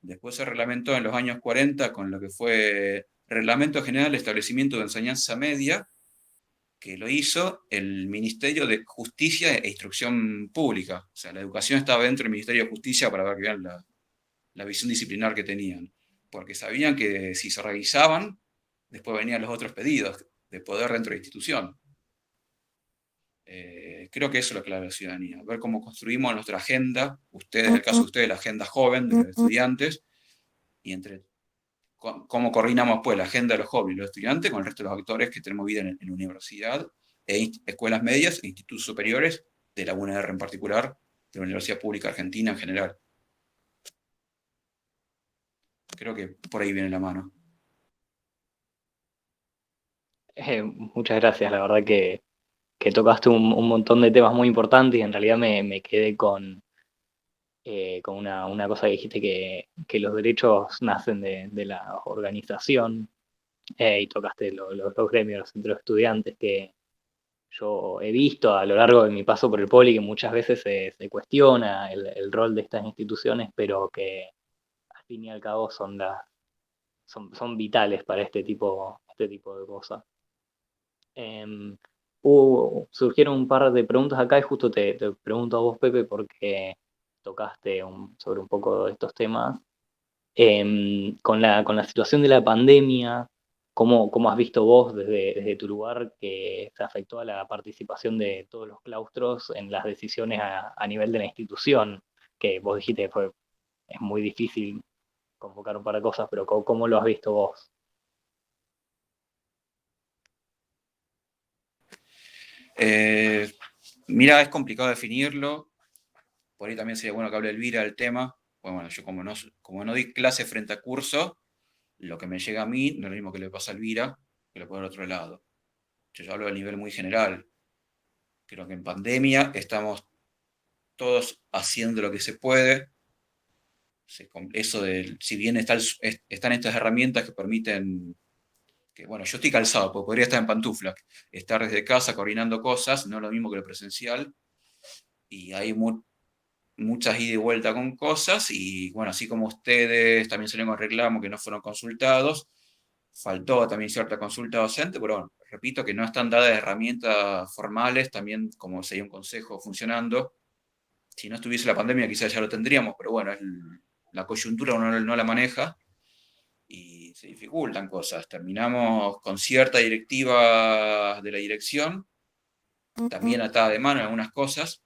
Después se reglamentó en los años 40 con lo que fue Reglamento General de Establecimiento de Enseñanza Media, que lo hizo el Ministerio de Justicia e Instrucción Pública. O sea, la educación estaba dentro del Ministerio de Justicia para ver que vean la visión disciplinar que tenían. Porque sabían que si se revisaban, después venían los otros pedidos de poder dentro de la institución. Creo que eso es lo clave de la ciudadanía, ver cómo construimos nuestra agenda, ustedes, en el caso de ustedes, la agenda joven de los estudiantes, y cómo coordinamos pues la agenda de los jóvenes y los estudiantes con el resto de los actores que tenemos vida en la universidad, escuelas medias e institutos superiores, de la UNR en particular, de la Universidad Pública Argentina en general. Creo que por ahí viene la mano. Muchas gracias, la verdad que tocaste un montón de temas muy importantes y en realidad me quedé con una cosa que dijiste que los derechos nacen de la organización y tocaste los gremios, los centros de estudiantes que yo he visto a lo largo de mi paso por el Poli que muchas veces se cuestiona el rol de estas instituciones, pero que al fin y al cabo son vitales para este tipo de cosas. Surgieron un par de preguntas acá y justo te pregunto a vos, Pepe, porque tocaste sobre un poco de estos temas. Con la situación de la pandemia, ¿cómo has visto vos desde tu lugar que se afectó a la participación de todos los claustros en las decisiones a nivel de la institución? Que vos dijiste que es muy difícil convocar un par de cosas, pero ¿cómo lo has visto vos? Mira, es complicado definirlo. Por ahí también sería bueno que hable Elvira del tema. Bueno, yo como no doy clase frente a curso, lo que me llega a mí no es lo mismo que le pasa a Elvira, que lo puede al otro lado. Yo hablo a nivel muy general. Creo que en pandemia estamos todos haciendo lo que se puede. Eso de, si bien están estas herramientas que permiten que, bueno, yo estoy calzado, porque podría estar en pantuflas, estar desde casa coordinando cosas, no es lo mismo que lo presencial, y hay muchas ida y vuelta con cosas, y bueno, así como ustedes también salieron con reclamo que no fueron consultados, faltó también cierta consulta docente, pero bueno, repito que no están dadas herramientas formales, también como sería un consejo funcionando. Si no estuviese la pandemia quizás ya lo tendríamos, pero bueno, la coyuntura uno no la maneja y se dificultan cosas. Terminamos con cierta directiva de la dirección, también atada de mano en algunas cosas,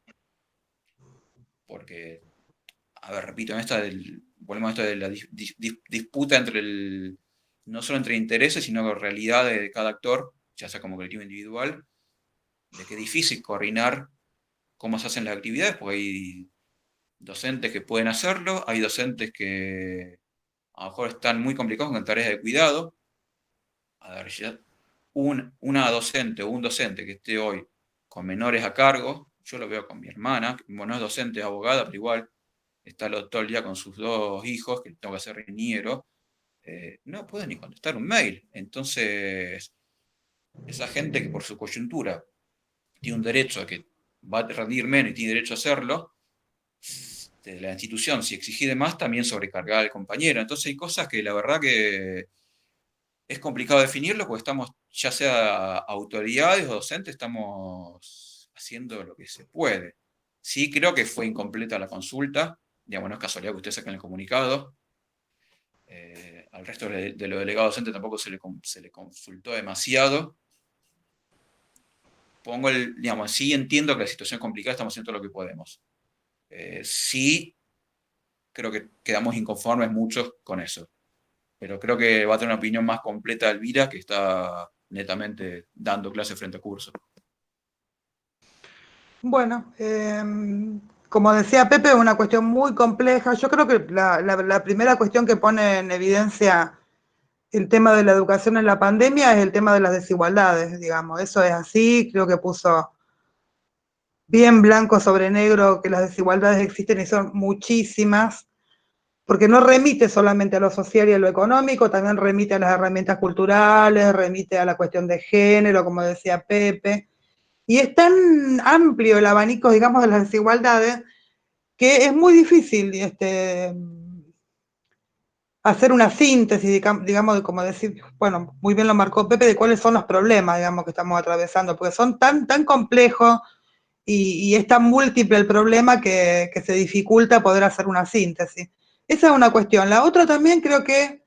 porque, a ver, repito, volvemos a esto de la disputa no solo entre intereses, sino con realidad de cada actor, ya sea como colectivo individual, de que es difícil coordinar cómo se hacen las actividades, porque hay docentes que pueden hacerlo, hay docentes que a lo mejor están muy complicados con tareas de cuidado. A ver, ya una docente o un docente que esté hoy con menores a cargo. Yo lo veo con mi hermana, que no es docente, es abogada, pero igual está todo el día con sus 2 hijos, que tengo que hacer niñero, no puede ni contestar un mail. Entonces, esa gente que por su coyuntura tiene un derecho a que va a rendir menos y tiene derecho a hacerlo, de la institución, si exigí de más, también sobrecargar al compañero. Entonces hay cosas que la verdad que es complicado definirlo, porque estamos, ya sea autoridades o docentes, estamos haciendo lo que se puede. Sí, creo que fue incompleta la consulta, digamos, no es casualidad que ustedes saquen el comunicado. Al resto de los delegados docentes tampoco se le consultó demasiado. Digamos, sí entiendo que la situación es complicada, estamos haciendo todo lo que podemos. Sí, creo que quedamos inconformes muchos con eso. Pero creo que va a tener una opinión más completa Elvira, que está netamente dando clases frente a curso. Bueno, como decía Pepe, es una cuestión muy compleja. Yo creo que la primera cuestión que pone en evidencia el tema de la educación en la pandemia es el tema de las desigualdades, digamos. Eso es así, creo que puso bien blanco sobre negro que las desigualdades existen y son muchísimas, porque no remite solamente a lo social y a lo económico, también remite a las herramientas culturales, remite a la cuestión de género, como decía Pepe. Y es tan amplio el abanico, digamos, de las desigualdades, que es muy difícil hacer una síntesis, digamos, de como decir, bueno, muy bien lo marcó Pepe, de cuáles son los problemas, digamos, que estamos atravesando, porque son tan complejos y es tan múltiple el problema que se dificulta poder hacer una síntesis. Esa es una cuestión. La otra también creo que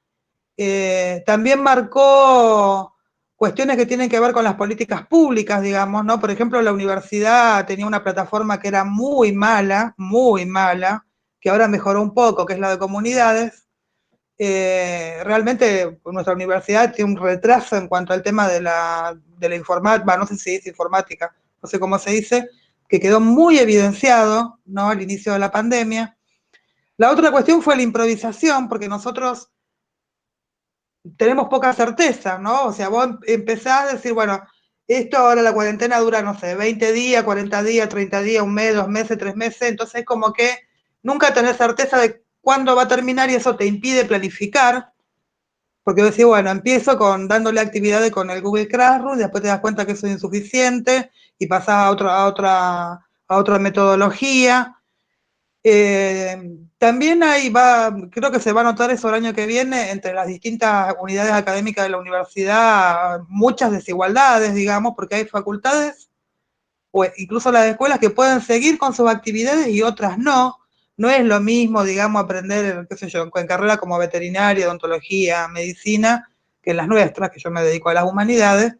también marcó cuestiones que tienen que ver con las políticas públicas, digamos, ¿no? Por ejemplo, la universidad tenía una plataforma que era muy mala, que ahora mejoró un poco, que es la de comunidades. Realmente nuestra universidad tiene un retraso en cuanto al tema de la informática, no sé si dice informática, no sé cómo se dice, que quedó muy evidenciado, ¿no? Al inicio de la pandemia. La otra cuestión fue la improvisación, porque nosotros tenemos poca certeza, ¿no? O sea, vos empezás a decir, bueno, esto ahora la cuarentena dura, no sé, 20 días, 40 días, 30 días, un mes, 2 meses, 3 meses, entonces como que nunca tenés certeza de cuándo va a terminar y eso te impide planificar, porque decís, bueno, empiezo dándole actividades con el Google Classroom, después te das cuenta que eso es insuficiente y pasás a otra metodología. También creo que se va a notar eso el año que viene, entre las distintas unidades académicas de la universidad, muchas desigualdades, digamos, porque hay facultades o incluso las escuelas que pueden seguir con sus actividades y otras no. No es lo mismo, digamos, aprender, qué sé yo, en carrera como veterinaria, odontología, medicina, que en las nuestras, que yo me dedico a las humanidades,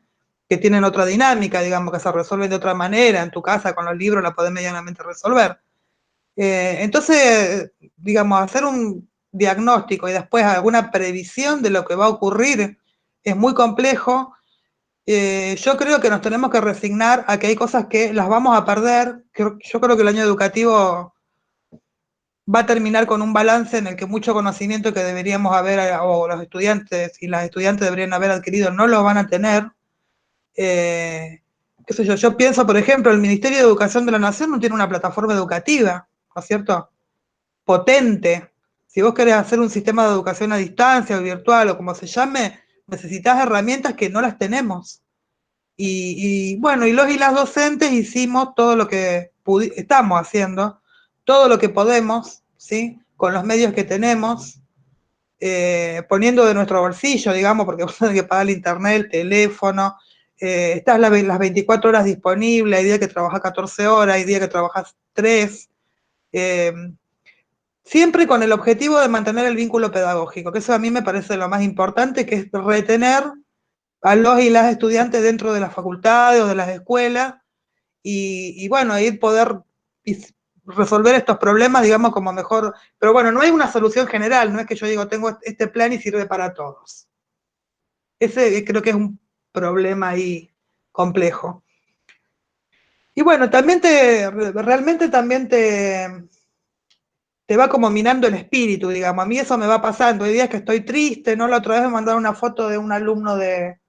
que tienen otra dinámica, digamos, que se resuelven de otra manera. En tu casa con los libros la podés medianamente resolver. Entonces, digamos, hacer un diagnóstico y después alguna previsión de lo que va a ocurrir es muy complejo. Yo creo que nos tenemos que resignar a que hay cosas que las vamos a perder. Yo creo que el año educativo va a terminar con un balance en el que mucho conocimiento que deberíamos haber, o los estudiantes y las estudiantes deberían haber adquirido, no lo van a tener. Qué sé yo, yo pienso, por ejemplo, el Ministerio de Educación de la Nación no tiene una plataforma educativa, ¿no es cierto?, potente. Si vos querés hacer un sistema de educación a distancia o virtual o como se llame, necesitas herramientas que no las tenemos. Bueno, y los y las docentes hicimos todo lo que estamos haciendo, todo lo que podemos, ¿sí? Con los medios que tenemos, poniendo de nuestro bolsillo, digamos, porque vos tenés que pagar el internet, el teléfono, estás las 24 horas disponible, hay días que trabajas 14 horas, hay días que trabajas 3, siempre con el objetivo de mantener el vínculo pedagógico, que eso a mí me parece lo más importante, que es retener a los y las estudiantes dentro de las facultades o de las escuelas y bueno, ir poder resolver estos problemas, digamos, como mejor. Pero bueno, no hay una solución general, no es que yo digo, tengo este plan y sirve para todos. Ese creo que es un problema ahí complejo. Y bueno, realmente también te va como minando el espíritu, digamos. A mí eso me va pasando. Hay días que estoy triste, ¿no? La otra vez me mandaron una foto de un alumno de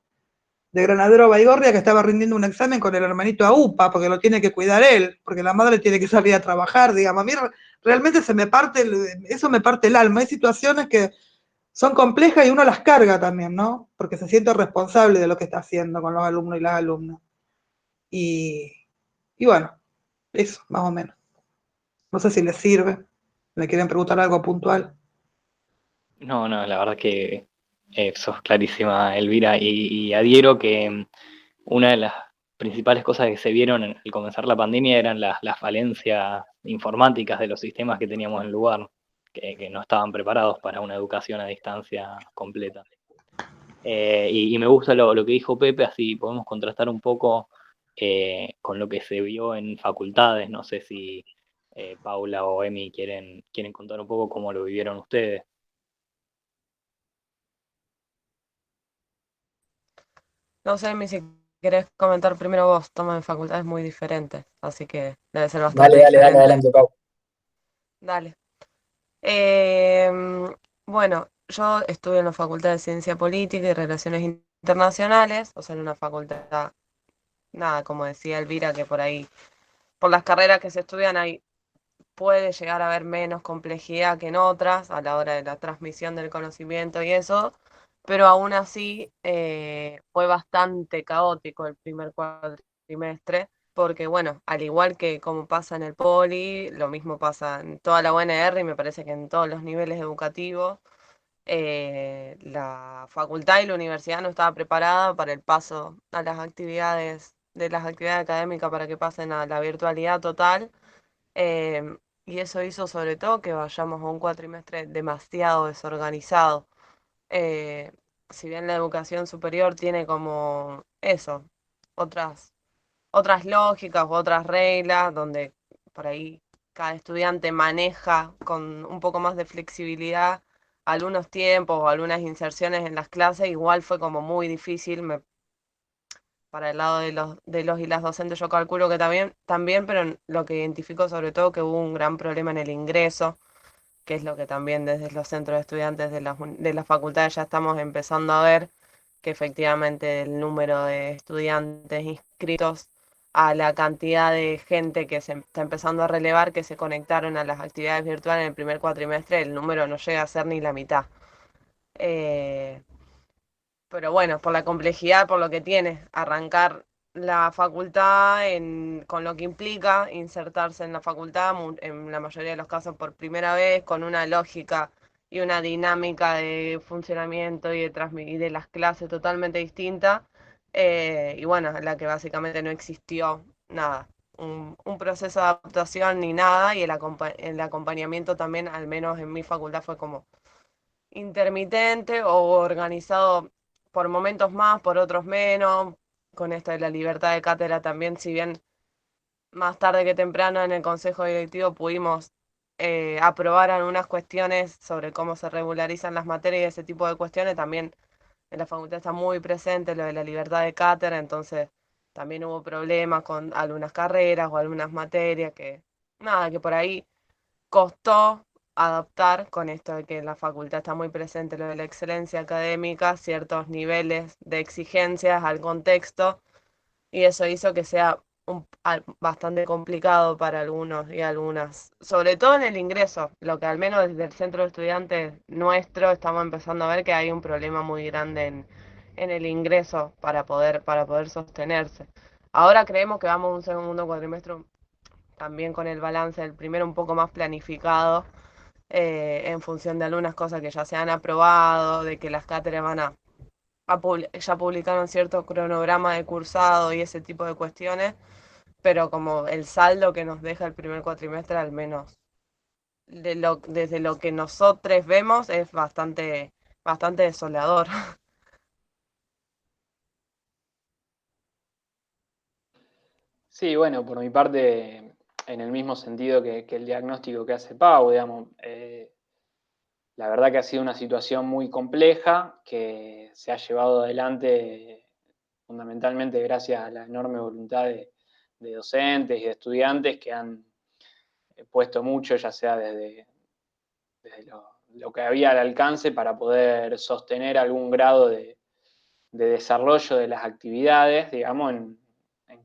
de Granadero Baigorria, que estaba rindiendo un examen con el hermanito a UPA, porque lo tiene que cuidar él, porque la madre tiene que salir a trabajar, digamos. A mí realmente eso me parte el alma. Hay situaciones que son complejas y uno las carga también, ¿no? Porque se siente responsable de lo que está haciendo con los alumnos y las alumnas. Y bueno, eso, más o menos. No sé si les sirve. ¿Me quieren preguntar algo puntual? No, la verdad que sos clarísima, Elvira, y adhiero que una de las principales cosas que se vieron al comenzar la pandemia eran las falencias informáticas de los sistemas que teníamos en el lugar, que no estaban preparados para una educación a distancia completa. Y me gusta lo que dijo Pepe, así podemos contrastar un poco con lo que se vio en facultades. No sé si Paula o Emi quieren contar un poco cómo lo vivieron ustedes. No sé, Emi, si querés comentar primero vos, estamos en facultades muy diferentes, así que debe ser bastante Dale, diferente. adelante, Pau. Dale. Bueno, yo estuve en la Facultad de Ciencia Política y Relaciones Internacionales, o sea, en una facultad, nada, como decía Elvira, que por ahí, por las carreras que se estudian ahí, puede llegar a haber menos complejidad que en otras a la hora de la transmisión del conocimiento y eso, pero aún así fue bastante caótico el primer cuatrimestre, porque bueno, al igual que como pasa en el Poli, lo mismo pasa en toda la UNR y me parece que en todos los niveles educativos, la facultad y la universidad no estaba preparada para el paso a las actividades, de las actividades académicas para que pasen a la virtualidad total. Y eso hizo sobre todo que vayamos a un cuatrimestre demasiado desorganizado. Eh, si bien la educación superior tiene como eso, otras, otras lógicas u otras reglas, donde por ahí cada estudiante maneja con un poco más de flexibilidad algunos tiempos o algunas inserciones en las clases, igual fue como muy difícil, para el lado de los y las docentes yo calculo que también, pero lo que identifico sobre todo que hubo un gran problema en el ingreso, que es lo que también desde los centros de estudiantes de las facultades ya estamos empezando a ver, que efectivamente el número de estudiantes inscritos a la cantidad de gente que se está empezando a relevar, que se conectaron a las actividades virtuales en el primer cuatrimestre, el número no llega a ser ni la mitad. Eh, pero bueno, por la complejidad, por lo que tiene, arrancar la facultad con lo que implica insertarse en la facultad, en la mayoría de los casos por primera vez, con una lógica y una dinámica de funcionamiento y de las clases totalmente distinta, y bueno, en la que básicamente no existió nada, un proceso de adaptación ni nada, y el acompañamiento también, al menos en mi facultad, fue como intermitente o organizado por momentos más, por otros menos, con esto de la libertad de cátedra también, si bien más tarde que temprano en el consejo directivo pudimos aprobar algunas cuestiones sobre cómo se regularizan las materias y ese tipo de cuestiones, también en la facultad está muy presente lo de la libertad de cátedra, entonces también hubo problemas con algunas carreras o algunas materias que, nada, que por ahí costó adaptar con esto de que en la facultad está muy presente lo de la excelencia académica, ciertos niveles de exigencias al contexto, y eso hizo que sea bastante complicado para algunos y algunas, sobre todo en el ingreso, lo que al menos desde el centro de estudiantes nuestro estamos empezando a ver que hay un problema muy grande en el ingreso para poder sostenerse. Ahora creemos que vamos a un segundo cuatrimestre también con el balance del primero un poco más planificado, en función de algunas cosas que ya se han aprobado, de que las cátedras ya publicaron cierto cronograma de cursado y ese tipo de cuestiones, pero como el saldo que nos deja el primer cuatrimestre, al menos desde lo que nosotros vemos, es bastante, bastante desolador. Sí, bueno, por mi parte, en el mismo sentido que el diagnóstico que hace Pau, digamos, la verdad que ha sido una situación muy compleja que se ha llevado adelante fundamentalmente gracias a la enorme voluntad de docentes y de estudiantes que han puesto mucho, ya sea desde lo que había al alcance para poder sostener algún grado desarrollo de las actividades, digamos, en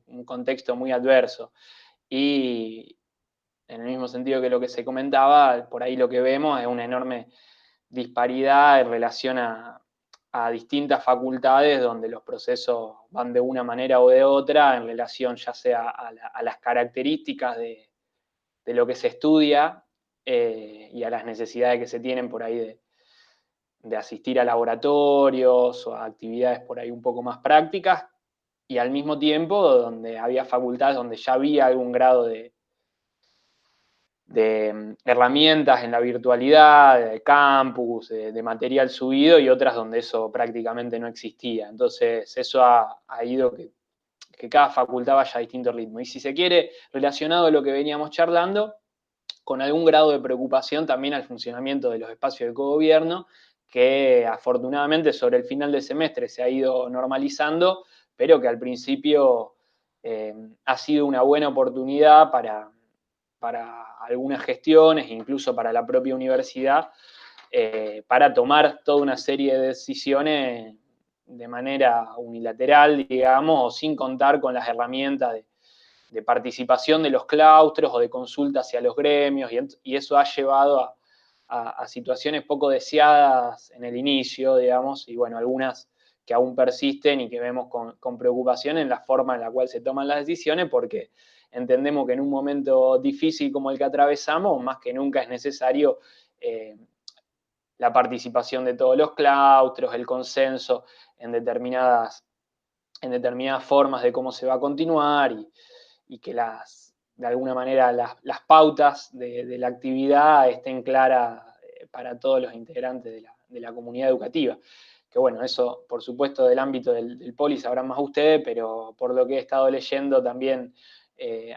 un contexto muy adverso. Y en el mismo sentido que lo que se comentaba, por ahí lo que vemos es una enorme disparidad en relación a distintas facultades donde los procesos van de una manera o de otra en relación ya sea a las características de lo que se estudia y a las necesidades que se tienen por ahí de asistir a laboratorios o a actividades por ahí un poco más prácticas, y al mismo tiempo donde había facultades donde ya había algún grado de herramientas en la virtualidad, de campus, de material subido, y otras donde eso prácticamente no existía. Entonces eso ha ido que cada facultad vaya a distinto ritmo. Y si se quiere, relacionado a lo que veníamos charlando, con algún grado de preocupación también al funcionamiento de los espacios de cogobierno, que afortunadamente sobre el final del semestre se ha ido normalizando, pero que al principio ha sido una buena oportunidad para algunas gestiones, incluso para la propia universidad, para tomar toda una serie de decisiones de manera unilateral, digamos, o sin contar con las herramientas de participación de los claustros o de consulta hacia los gremios, y eso ha llevado a situaciones poco deseadas en el inicio, digamos, y bueno, algunas que aún persisten y que vemos con preocupación en la forma en la cual se toman las decisiones, porque entendemos que en un momento difícil como el que atravesamos, más que nunca es necesario la participación de todos los claustros, el consenso en determinadas formas de cómo se va a continuar, y que de alguna manera las pautas de la actividad estén claras para todos los integrantes de la comunidad educativa. Que bueno, eso por supuesto del ámbito del Poli sabrán más ustedes, pero por lo que he estado leyendo también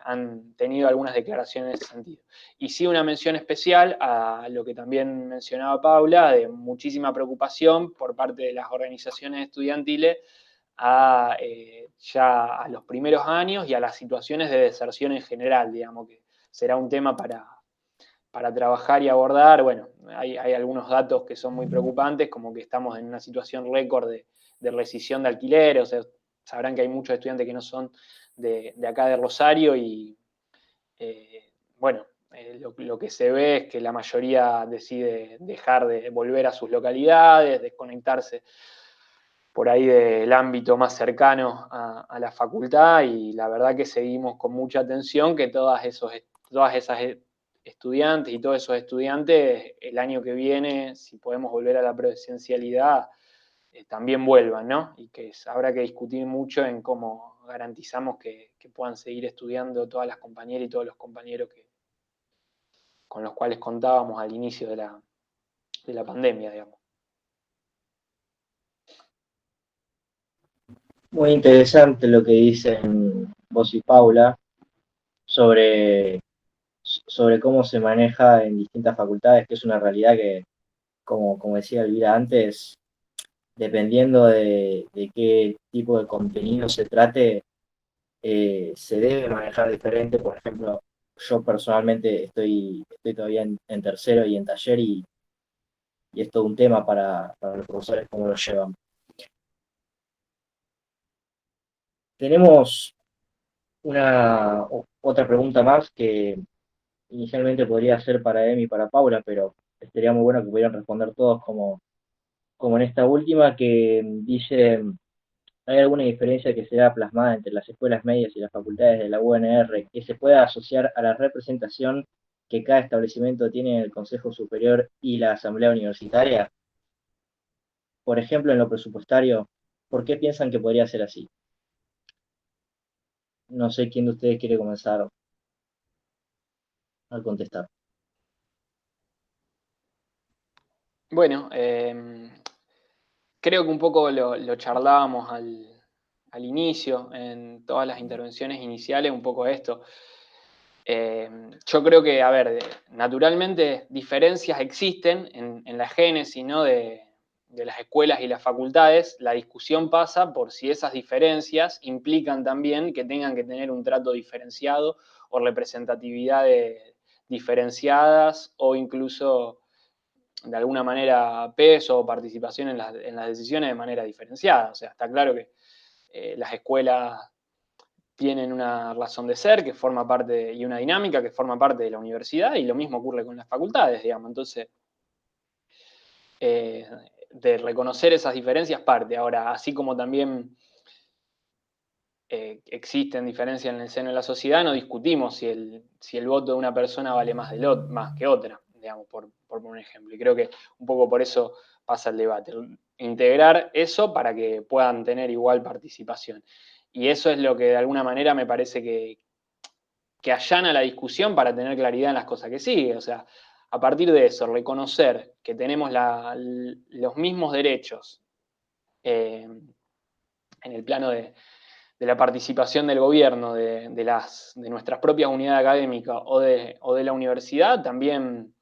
han tenido algunas declaraciones en ese sentido. Y sí, una mención especial a lo que también mencionaba Paula, de muchísima preocupación por parte de las organizaciones estudiantiles ya a los primeros años y a las situaciones de deserción en general, digamos, que será un tema para trabajar y abordar. Bueno, hay algunos datos que son muy preocupantes, como que estamos en una situación récord de rescisión de alquileres, o sea, sabrán que hay muchos estudiantes que no son de acá de Rosario, y bueno, lo que se ve es que la mayoría decide dejar de volver a sus localidades, desconectarse por ahí del ámbito más cercano a la facultad, y la verdad que seguimos con mucha atención que todas esas estudiantes y todos esos estudiantes el año que viene, si podemos volver a la presencialidad, también vuelvan, ¿no? Y que habrá que discutir mucho en cómo garantizamos que puedan seguir estudiando todas las compañeras y todos los compañeros con los cuales contábamos al inicio de la pandemia, digamos. Muy interesante lo que dicen vos y Paula sobre cómo se maneja en distintas facultades, que es una realidad que, como decía Elvira antes, dependiendo de qué tipo de contenido se trate, se debe manejar diferente. Por ejemplo, yo personalmente estoy todavía en tercero y en taller, y es todo un tema para los profesores cómo lo llevan. Tenemos otra pregunta más que inicialmente podría ser para Emi y para Paula, pero estaría muy bueno que pudieran responder todos como en esta última, que dice: ¿hay alguna diferencia que sea plasmada entre las escuelas medias y las facultades de la UNR que se pueda asociar a la representación que cada establecimiento tiene en el Consejo Superior y la Asamblea Universitaria? Por ejemplo, en lo presupuestario, ¿por qué piensan que podría ser así? No sé quién de ustedes quiere comenzar a contestar. Bueno, creo que un poco lo charlábamos al inicio, en todas las intervenciones iniciales, un poco esto. Yo creo que, a ver, naturalmente diferencias existen en la génesis, ¿no?, de las escuelas y las facultades. La discusión pasa por si esas diferencias implican también que tengan que tener un trato diferenciado o representatividades diferenciadas, o incluso de alguna manera peso o participación en las decisiones de manera diferenciada. O sea, está claro que las escuelas tienen una razón de ser que forma parte, y una dinámica que forma parte de la universidad, y lo mismo ocurre con las facultades, digamos. Entonces, de reconocer esas diferencias parte. Ahora, así como también existen diferencias en el seno de la sociedad, no discutimos si el voto de una persona vale más que otra, digamos, por poner un ejemplo. Y creo que un poco por eso pasa el debate. Integrar eso para que puedan tener igual participación. Y eso es lo que de alguna manera me parece que allana la discusión para tener claridad en las cosas que sigue. O sea, a partir de eso, reconocer que tenemos los mismos derechos en el plano de la participación del gobierno, de nuestras propias unidades académicas o de la universidad, también,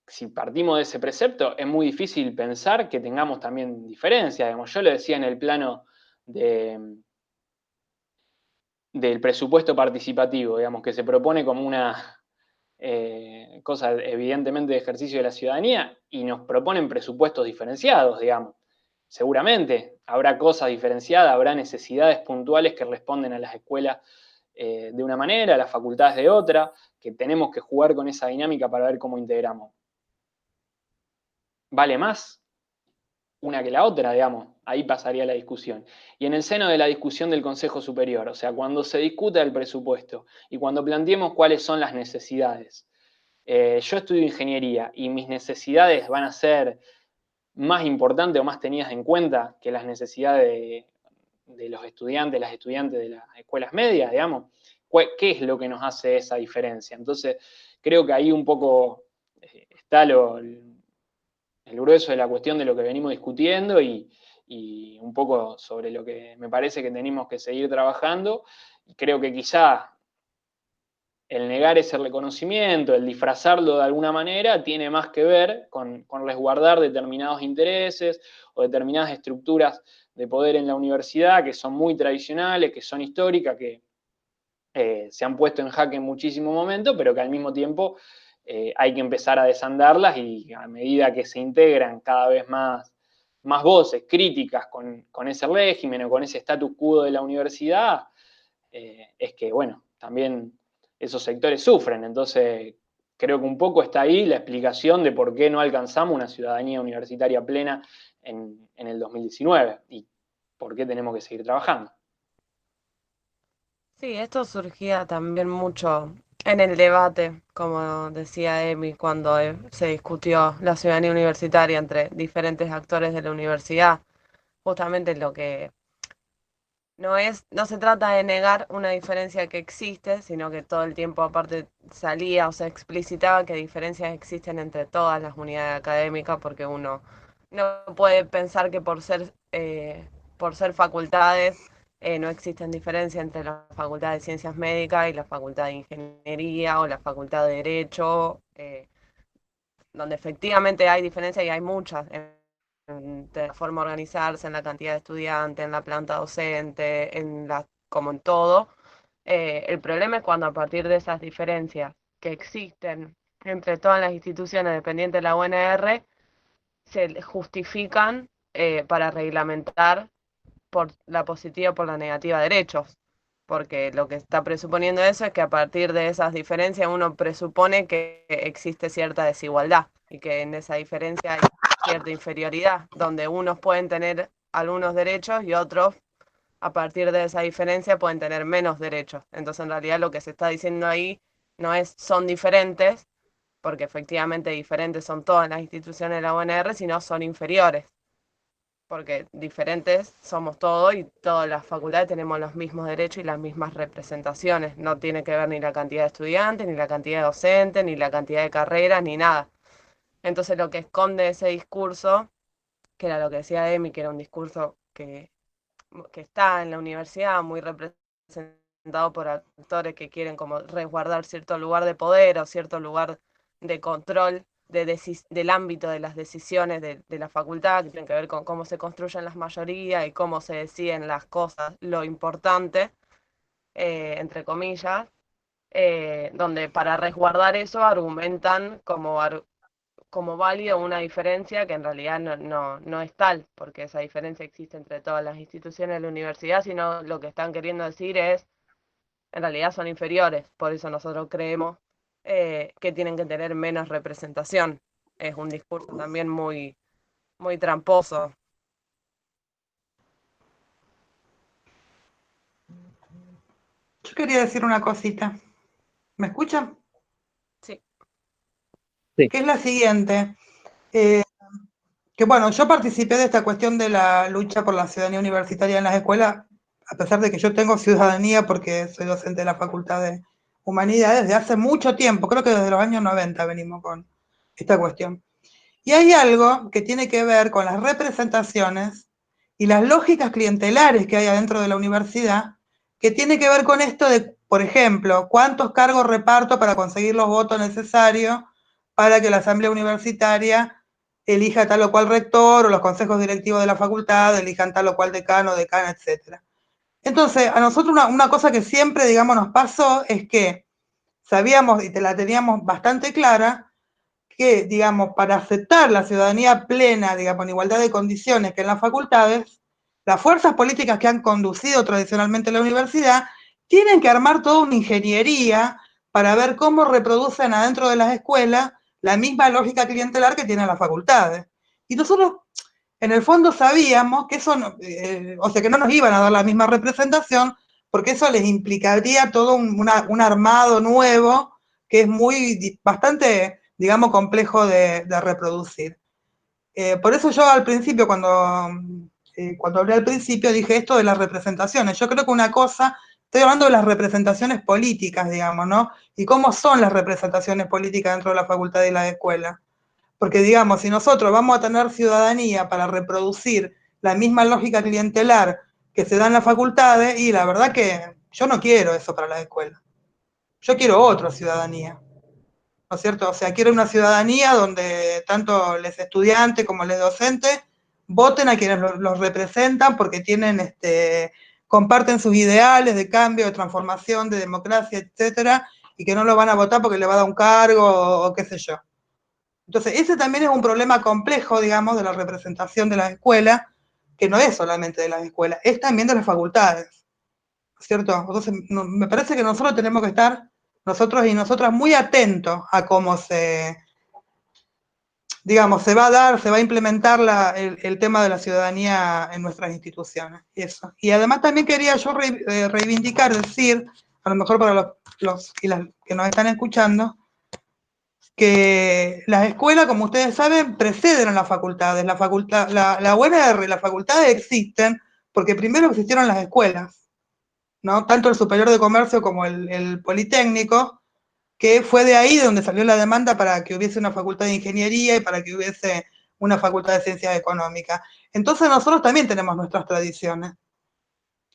si partimos de ese precepto, es muy difícil pensar que tengamos también diferencias. Digamos, yo lo decía en el plano del presupuesto participativo, digamos, que se propone como una cosa evidentemente de ejercicio de la ciudadanía, y nos proponen presupuestos diferenciados, digamos. Seguramente habrá cosas diferenciadas, habrá necesidades puntuales que responden a las escuelas de una manera, a las facultades de otra, que tenemos que jugar con esa dinámica para ver cómo integramos. ¿Vale más una que la otra, digamos? Ahí pasaría la discusión. Y en el seno de la discusión del Consejo Superior, o sea, cuando se discuta el presupuesto y cuando planteemos cuáles son las necesidades. Yo estudio ingeniería y mis necesidades van a ser más importantes o más tenidas en cuenta que las necesidades de los estudiantes, las estudiantes de las escuelas medias, digamos. ¿Qué es lo que nos hace esa diferencia? Entonces, creo que ahí un poco está el grueso de la cuestión de lo que venimos discutiendo y un poco sobre lo que me parece que tenemos que seguir trabajando. Y creo que quizá el negar ese reconocimiento, el disfrazarlo de alguna manera, tiene más que ver con resguardar determinados intereses o determinadas estructuras de poder en la universidad que son muy tradicionales, que son históricas, que se han puesto en jaque en muchísimos momentos, pero que al mismo tiempo hay que empezar a desandarlas, y a medida que se integran cada vez más voces críticas con ese régimen o con ese status quo de la universidad, es que, bueno, también esos sectores sufren. Entonces, creo que un poco está ahí la explicación de por qué no alcanzamos una ciudadanía universitaria plena en el 2019 y por qué tenemos que seguir trabajando. Sí, esto surgía también mucho en el debate, como decía Emi, cuando se discutió la ciudadanía universitaria entre diferentes actores de la universidad. Justamente lo que no se trata de negar una diferencia que existe, sino que todo el tiempo aparte salía o se explicitaba que diferencias existen entre todas las unidades académicas, porque uno no puede pensar que por ser facultades no existen diferencias entre la Facultad de Ciencias Médicas y la Facultad de Ingeniería o la Facultad de Derecho, donde efectivamente hay diferencias y hay muchas de la forma de organizarse, en la cantidad de estudiantes, en la planta docente, como en todo. El problema es cuando a partir de esas diferencias que existen entre todas las instituciones dependientes de la UNR se justifican para reglamentar por la positiva o por la negativa de derechos. Porque lo que está presuponiendo eso es que a partir de esas diferencias uno presupone que existe cierta desigualdad y que en esa diferencia hay cierta inferioridad, donde unos pueden tener algunos derechos y otros, a partir de esa diferencia, pueden tener menos derechos. Entonces, en realidad, lo que se está diciendo ahí no es son diferentes, porque efectivamente diferentes son todas las instituciones de la UNR, sino son inferiores, porque diferentes somos todos y todas las facultades tenemos los mismos derechos y las mismas representaciones. No tiene que ver ni la cantidad de estudiantes, ni la cantidad de docentes, ni la cantidad de carreras, ni nada. Entonces lo que esconde ese discurso, que era lo que decía Emi, que era un discurso que está en la universidad muy representado por actores que quieren como resguardar cierto lugar de poder o cierto lugar de control del ámbito de las decisiones de la facultad, que tienen que ver con cómo se construyen las mayorías y cómo se deciden las cosas, lo importante, entre comillas, donde para resguardar eso argumentan como válida una diferencia que en realidad no es tal, porque esa diferencia existe entre todas las instituciones de la universidad, sino lo que están queriendo decir es, en realidad son inferiores, por eso nosotros creemos que tienen que tener menos representación. Es un discurso también muy, muy tramposo. Yo quería decir una cosita. ¿Me escuchan? Sí. Sí. Que es la siguiente. Que bueno, yo participé de esta cuestión de la lucha por la ciudadanía universitaria en las escuelas, a pesar de que yo tengo ciudadanía porque soy docente de la Facultad de Humanidades desde hace mucho tiempo, creo que desde los años 90 venimos con esta cuestión. Y hay algo que tiene que ver con las representaciones y las lógicas clientelares que hay adentro de la universidad, que tiene que ver con esto de, por ejemplo, cuántos cargos reparto para conseguir los votos necesarios para que la asamblea universitaria elija tal o cual rector, o los consejos directivos de la facultad elijan tal o cual decano, decana, etc. Entonces, a nosotros una cosa que siempre, digamos, nos pasó es que sabíamos y te la teníamos bastante clara, que, digamos, para aceptar la ciudadanía plena, digamos, en igualdad de condiciones que en las facultades, las fuerzas políticas que han conducido tradicionalmente la universidad tienen que armar toda una ingeniería para ver cómo reproducen adentro de las escuelas la misma lógica clientelar que tienen las facultades. Y nosotros, en el fondo, sabíamos que eso, o sea, que no nos iban a dar la misma representación, porque eso les implicaría todo un armado nuevo que es bastante, digamos, complejo de reproducir. Por eso yo al principio, cuando hablé al principio, dije esto de las representaciones. Yo creo que una cosa, estoy hablando de las representaciones políticas, digamos, ¿no? Y cómo son las representaciones políticas dentro de la facultad y la escuela. Porque, digamos, si nosotros vamos a tener ciudadanía para reproducir la misma lógica clientelar que se da en las facultades, y la verdad que yo no quiero eso para la escuela. Yo quiero otra ciudadanía, ¿no es cierto? O sea, quiero una ciudadanía donde tanto los estudiantes como los docentes voten a quienes los representan porque comparten sus ideales de cambio, de transformación, de democracia, etcétera, y que no lo van a votar porque le va a dar un cargo o qué sé yo. Entonces, ese también es un problema complejo, digamos, de la representación de las escuelas, que no es solamente de las escuelas, es también de las facultades, ¿cierto? Entonces, me parece que nosotros tenemos que estar, nosotros y nosotras, muy atentos a cómo se va a dar, se va a implementar el tema de la ciudadanía en nuestras instituciones. Eso. Y además también quería yo reivindicar, decir, a lo mejor para los y las que nos están escuchando, que las escuelas, como ustedes saben, preceden a las facultades. La UNR y las facultades existen porque primero existieron las escuelas, ¿no? Tanto el Superior de Comercio como el Politécnico, que fue de ahí de donde salió la demanda para que hubiese una facultad de ingeniería y para que hubiese una facultad de ciencias económicas. Entonces nosotros también tenemos nuestras tradiciones.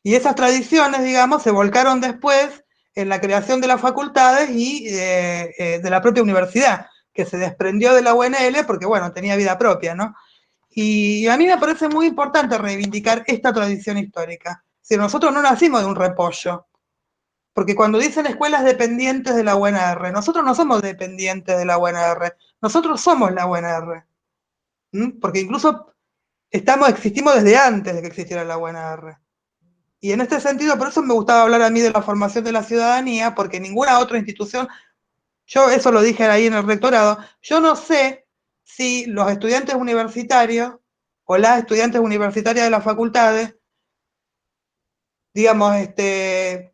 Y esas tradiciones, digamos, se volcaron después en la creación de las facultades y de la propia universidad, que se desprendió de la UNL porque, bueno, tenía vida propia, ¿no? Y a mí me parece muy importante reivindicar esta tradición histórica. Si nosotros no nacimos de un repollo, porque cuando dicen escuelas dependientes de la UNR, nosotros no somos dependientes de la UNR, nosotros somos la UNR. Porque incluso existimos desde antes de que existiera la UNR. Y en este sentido, por eso me gustaba hablar a mí de la formación de la ciudadanía, porque ninguna otra institución, yo eso lo dije ahí en el rectorado, yo no sé si los estudiantes universitarios o las estudiantes universitarias de las facultades, digamos,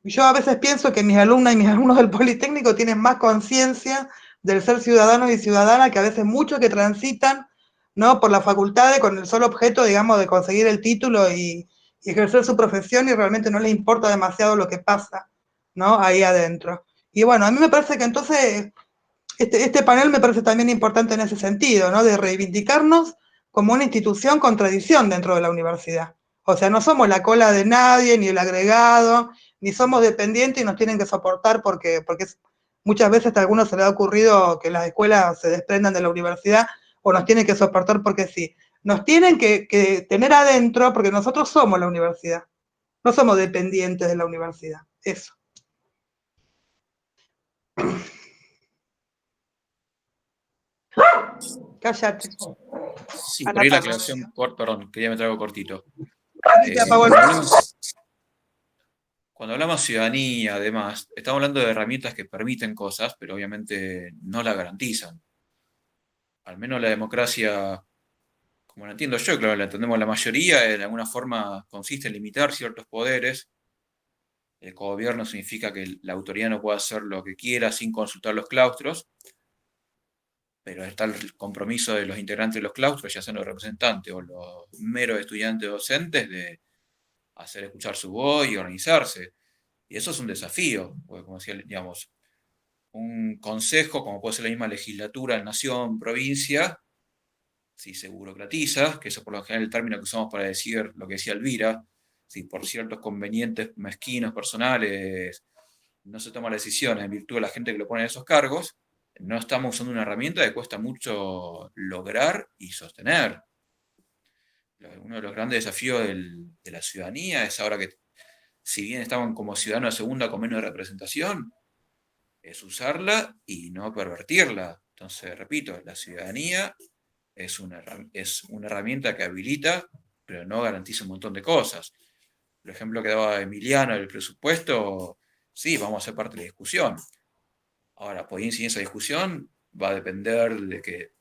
yo a veces pienso que mis alumnas y mis alumnos del Politécnico tienen más conciencia del ser ciudadanos y ciudadanas que a veces muchos que transitan, ¿no?, por las facultades con el solo objeto, digamos, de conseguir el título y ejercer su profesión, y realmente no les importa demasiado lo que pasa, ¿no?, ahí adentro. Y bueno, a mí me parece que entonces este panel me parece también importante en ese sentido, ¿no?, de reivindicarnos como una institución con tradición dentro de la universidad. O sea, no somos la cola de nadie, ni el agregado, ni somos dependientes y nos tienen que soportar porque muchas veces a algunos se les ha ocurrido que las escuelas se desprendan de la universidad, o nos tienen que soportar porque sí. Nos tienen que tener adentro porque nosotros somos la universidad. No somos dependientes de la universidad. Eso. Cállate. Sí, A por ahí la la tarde. aclaración, perdón, quería meter algo cortito. Ahí te apagó el Cuando hablamos ciudadanía, además, estamos hablando de herramientas que permiten cosas, pero obviamente no la garantizan. Al menos la democracia, como la entiendo yo, claro, la entendemos la mayoría, en alguna forma consiste en limitar ciertos poderes. El cogobierno significa que la autoridad no puede hacer lo que quiera sin consultar los claustros, pero está el compromiso de los integrantes de los claustros, ya sean los representantes o los meros estudiantes docentes, de hacer escuchar su voz y organizarse. Y eso es un desafío, porque como decía, digamos, un consejo, como puede ser la misma legislatura, nación, provincia, si se burocratiza, que eso por lo general es el término que usamos para decir lo que decía Elvira, si por ciertos convenientes mezquinos, personales, no se toma la decisión en virtud de la gente que lo pone en esos cargos, no estamos usando una herramienta que cuesta mucho lograr y sostener. Uno de los grandes desafíos de la ciudadanía es ahora que, si bien estamos como ciudadanos de segunda con menos representación, es usarla y no pervertirla. Entonces, repito, la ciudadanía es una herramienta que habilita, pero no garantiza un montón de cosas. El ejemplo que daba Emiliano del presupuesto, sí, vamos a ser parte de la discusión. Ahora, poder incidir en esa discusión va a depender de que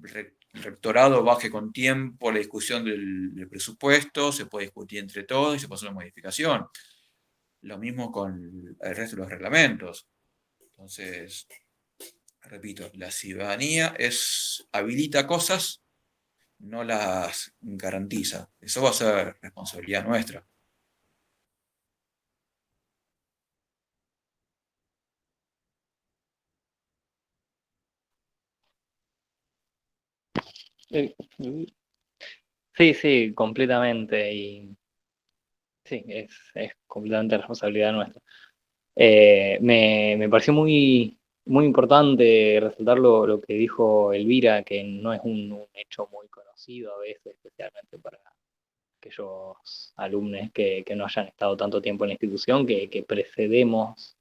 el rectorado baje con tiempo la discusión del presupuesto, se puede discutir entre todos y se puede hacer una modificación. Lo mismo con el resto de los reglamentos. Entonces, repito, la ciudadanía habilita cosas, no las garantiza. Eso va a ser responsabilidad nuestra. Sí, sí, completamente. Y sí, es completamente responsabilidad nuestra. Me pareció muy importante resaltar lo que dijo Elvira, que no es un hecho muy conocido a veces, especialmente para aquellos alumnos que no hayan estado tanto tiempo en la institución, que precedemos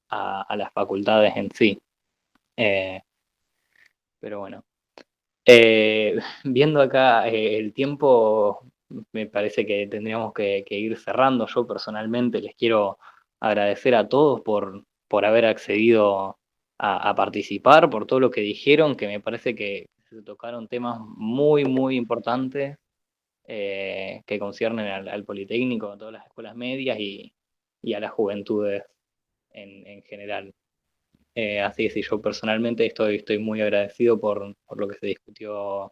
a las facultades en sí. Pero bueno. Viendo acá el tiempo, me parece que tendríamos que ir cerrando. Yo personalmente les quiero agradecer a todos por haber accedido a participar, por todo lo que dijeron, que me parece que se tocaron temas muy importantes que conciernen al Politécnico, a todas las escuelas medias y a las juventudes en general. Así que sí, yo personalmente estoy muy agradecido por lo que se discutió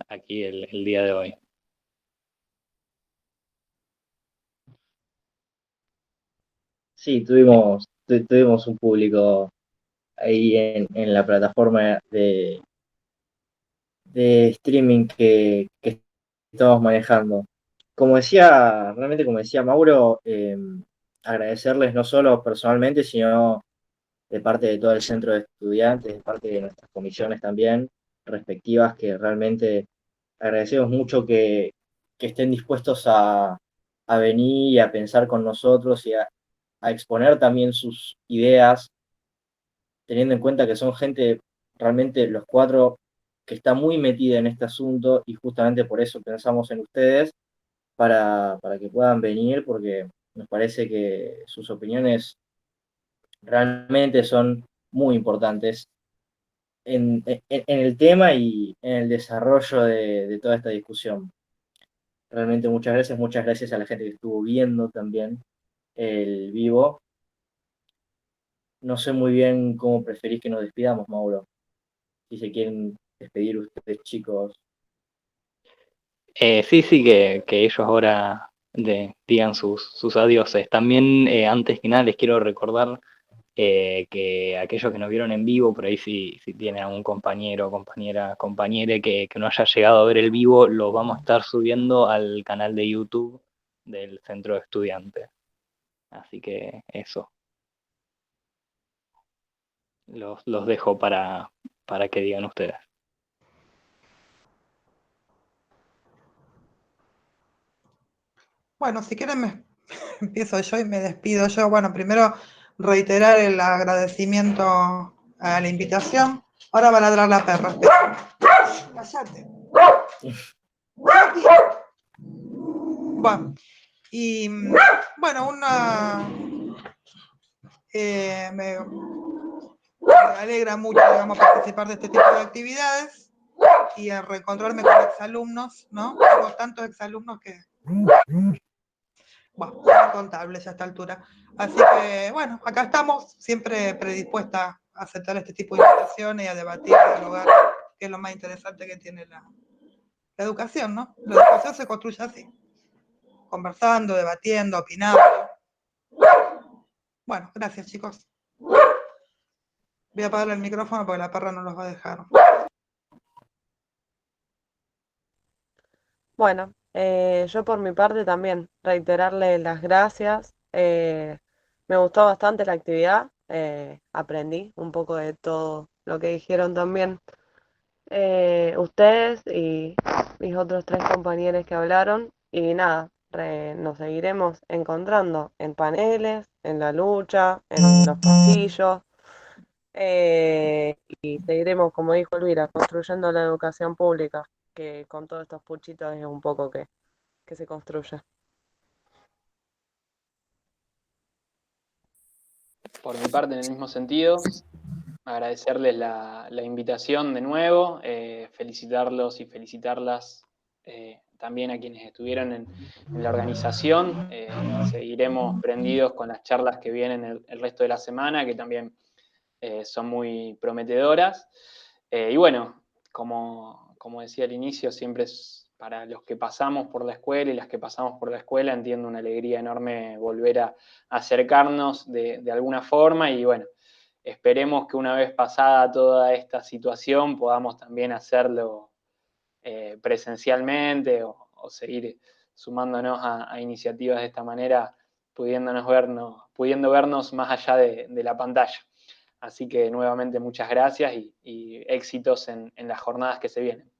aquí el día de hoy. Sí, tuvimos un público ahí en la plataforma de streaming que estamos manejando. Realmente como decía Mauro, agradecerles no solo personalmente, sino de parte de todo el centro de estudiantes, de parte de nuestras comisiones también respectivas, que realmente agradecemos mucho que estén dispuestos a venir y a pensar con nosotros y a exponer también sus ideas, teniendo en cuenta que son gente, realmente los cuatro, que está muy metida en este asunto y justamente por eso pensamos en ustedes, para que puedan venir, porque nos parece que sus opiniones realmente son muy importantes en el tema y en el desarrollo de toda esta discusión. Realmente muchas gracias a la gente que estuvo viendo también el vivo. No sé muy bien cómo preferís que nos despidamos, Mauro. Si se quieren despedir ustedes, chicos. Sí, que ellos ahora digan sus adioses. También, antes que nada, les quiero recordar que aquellos que nos vieron en vivo, por ahí si tienen algún compañero, compañere que no haya llegado a ver el vivo, lo vamos a estar subiendo al canal de YouTube del Centro de Estudiantes. Así que eso. Los dejo para que digan ustedes. Bueno, si quieren empiezo yo y me despido yo. Bueno, primero reiterar el agradecimiento a la invitación. Ahora va a ladrar la perra. Cállate. Bueno, y bueno, me alegra mucho, digamos, participar de este tipo de actividades y a reencontrarme con exalumnos, ¿no? Tengo tantos exalumnos que, bueno, son incontables a esta altura. Así que, bueno, acá estamos, siempre predispuesta a aceptar este tipo de invitaciones y a debatir, a dialogar, que es lo más interesante que tiene la educación, ¿no? La educación se construye así, conversando, debatiendo, opinando. Bueno, gracias, chicos. Voy a apagar el micrófono porque la perra no los va a dejar. Bueno, yo por mi parte también reiterarle las gracias. Me gustó bastante la actividad. Aprendí un poco de todo lo que dijeron también ustedes y mis otros 3 compañeros que hablaron. Y nada, nos seguiremos encontrando en paneles, en la lucha, en los pasillos. Y seguiremos, como dijo Elvira, construyendo la educación pública, que con todos estos puchitos es un poco que se construye. Por mi parte, en el mismo sentido, agradecerles la invitación de nuevo, felicitarlos y felicitarlas también a quienes estuvieron en la organización. Seguiremos prendidos con las charlas que vienen el resto de la semana, que también son muy prometedoras. Y bueno, como decía al inicio, siempre es para los que pasamos por la escuela y las que pasamos por la escuela, entiendo una alegría enorme volver a acercarnos de alguna forma y bueno, esperemos que una vez pasada toda esta situación podamos también hacerlo presencialmente o seguir sumándonos a iniciativas de esta manera, pudiendo vernos más allá de la pantalla. Así que nuevamente muchas gracias y éxitos en las jornadas que se vienen.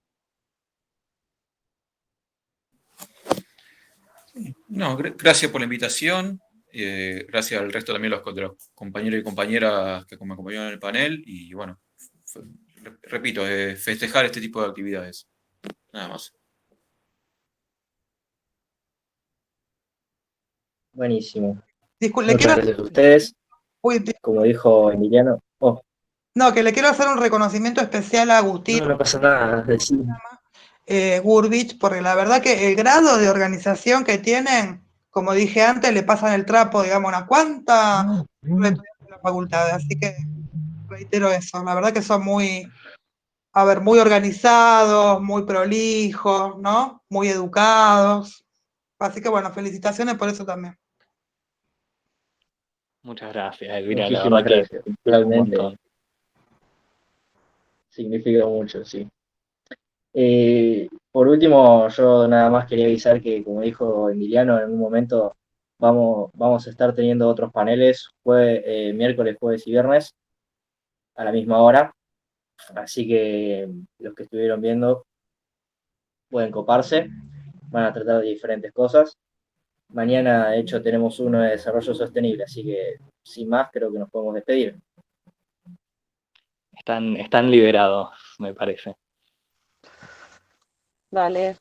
No, gracias por la invitación. Gracias al resto también de los compañeros y compañeras que me acompañaron en el panel. Y bueno, repito, festejar este tipo de actividades. Nada más. Buenísimo. Disculpe, le Muchas quiero... gracias a ustedes. Uy, Como dijo Emiliano. Oh, no, que le quiero hacer un reconocimiento especial a Agustín no pasa nada. Decime. Gurbich, porque la verdad que el grado de organización que tienen, como dije antes, le pasan el trapo, digamos, a cuánta estudiantes de la facultad. Así que reitero eso. La verdad que son muy organizados, muy prolijos, ¿no? Muy educados. Así que bueno, felicitaciones por eso también. Muchas gracias, Elvira, la Muchísimas verdad gracias. que un Realmente montón. significa mucho, sí. Por último, yo nada más quería avisar que, como dijo Emiliano, en un momento vamos a estar teniendo otros paneles miércoles, jueves y viernes a la misma hora. Así que los que estuvieron viendo pueden coparse. Van a tratar de diferentes cosas. Mañana, de hecho, tenemos uno de desarrollo sostenible, así que sin más creo que nos podemos despedir. Están liberados, me parece. Dale.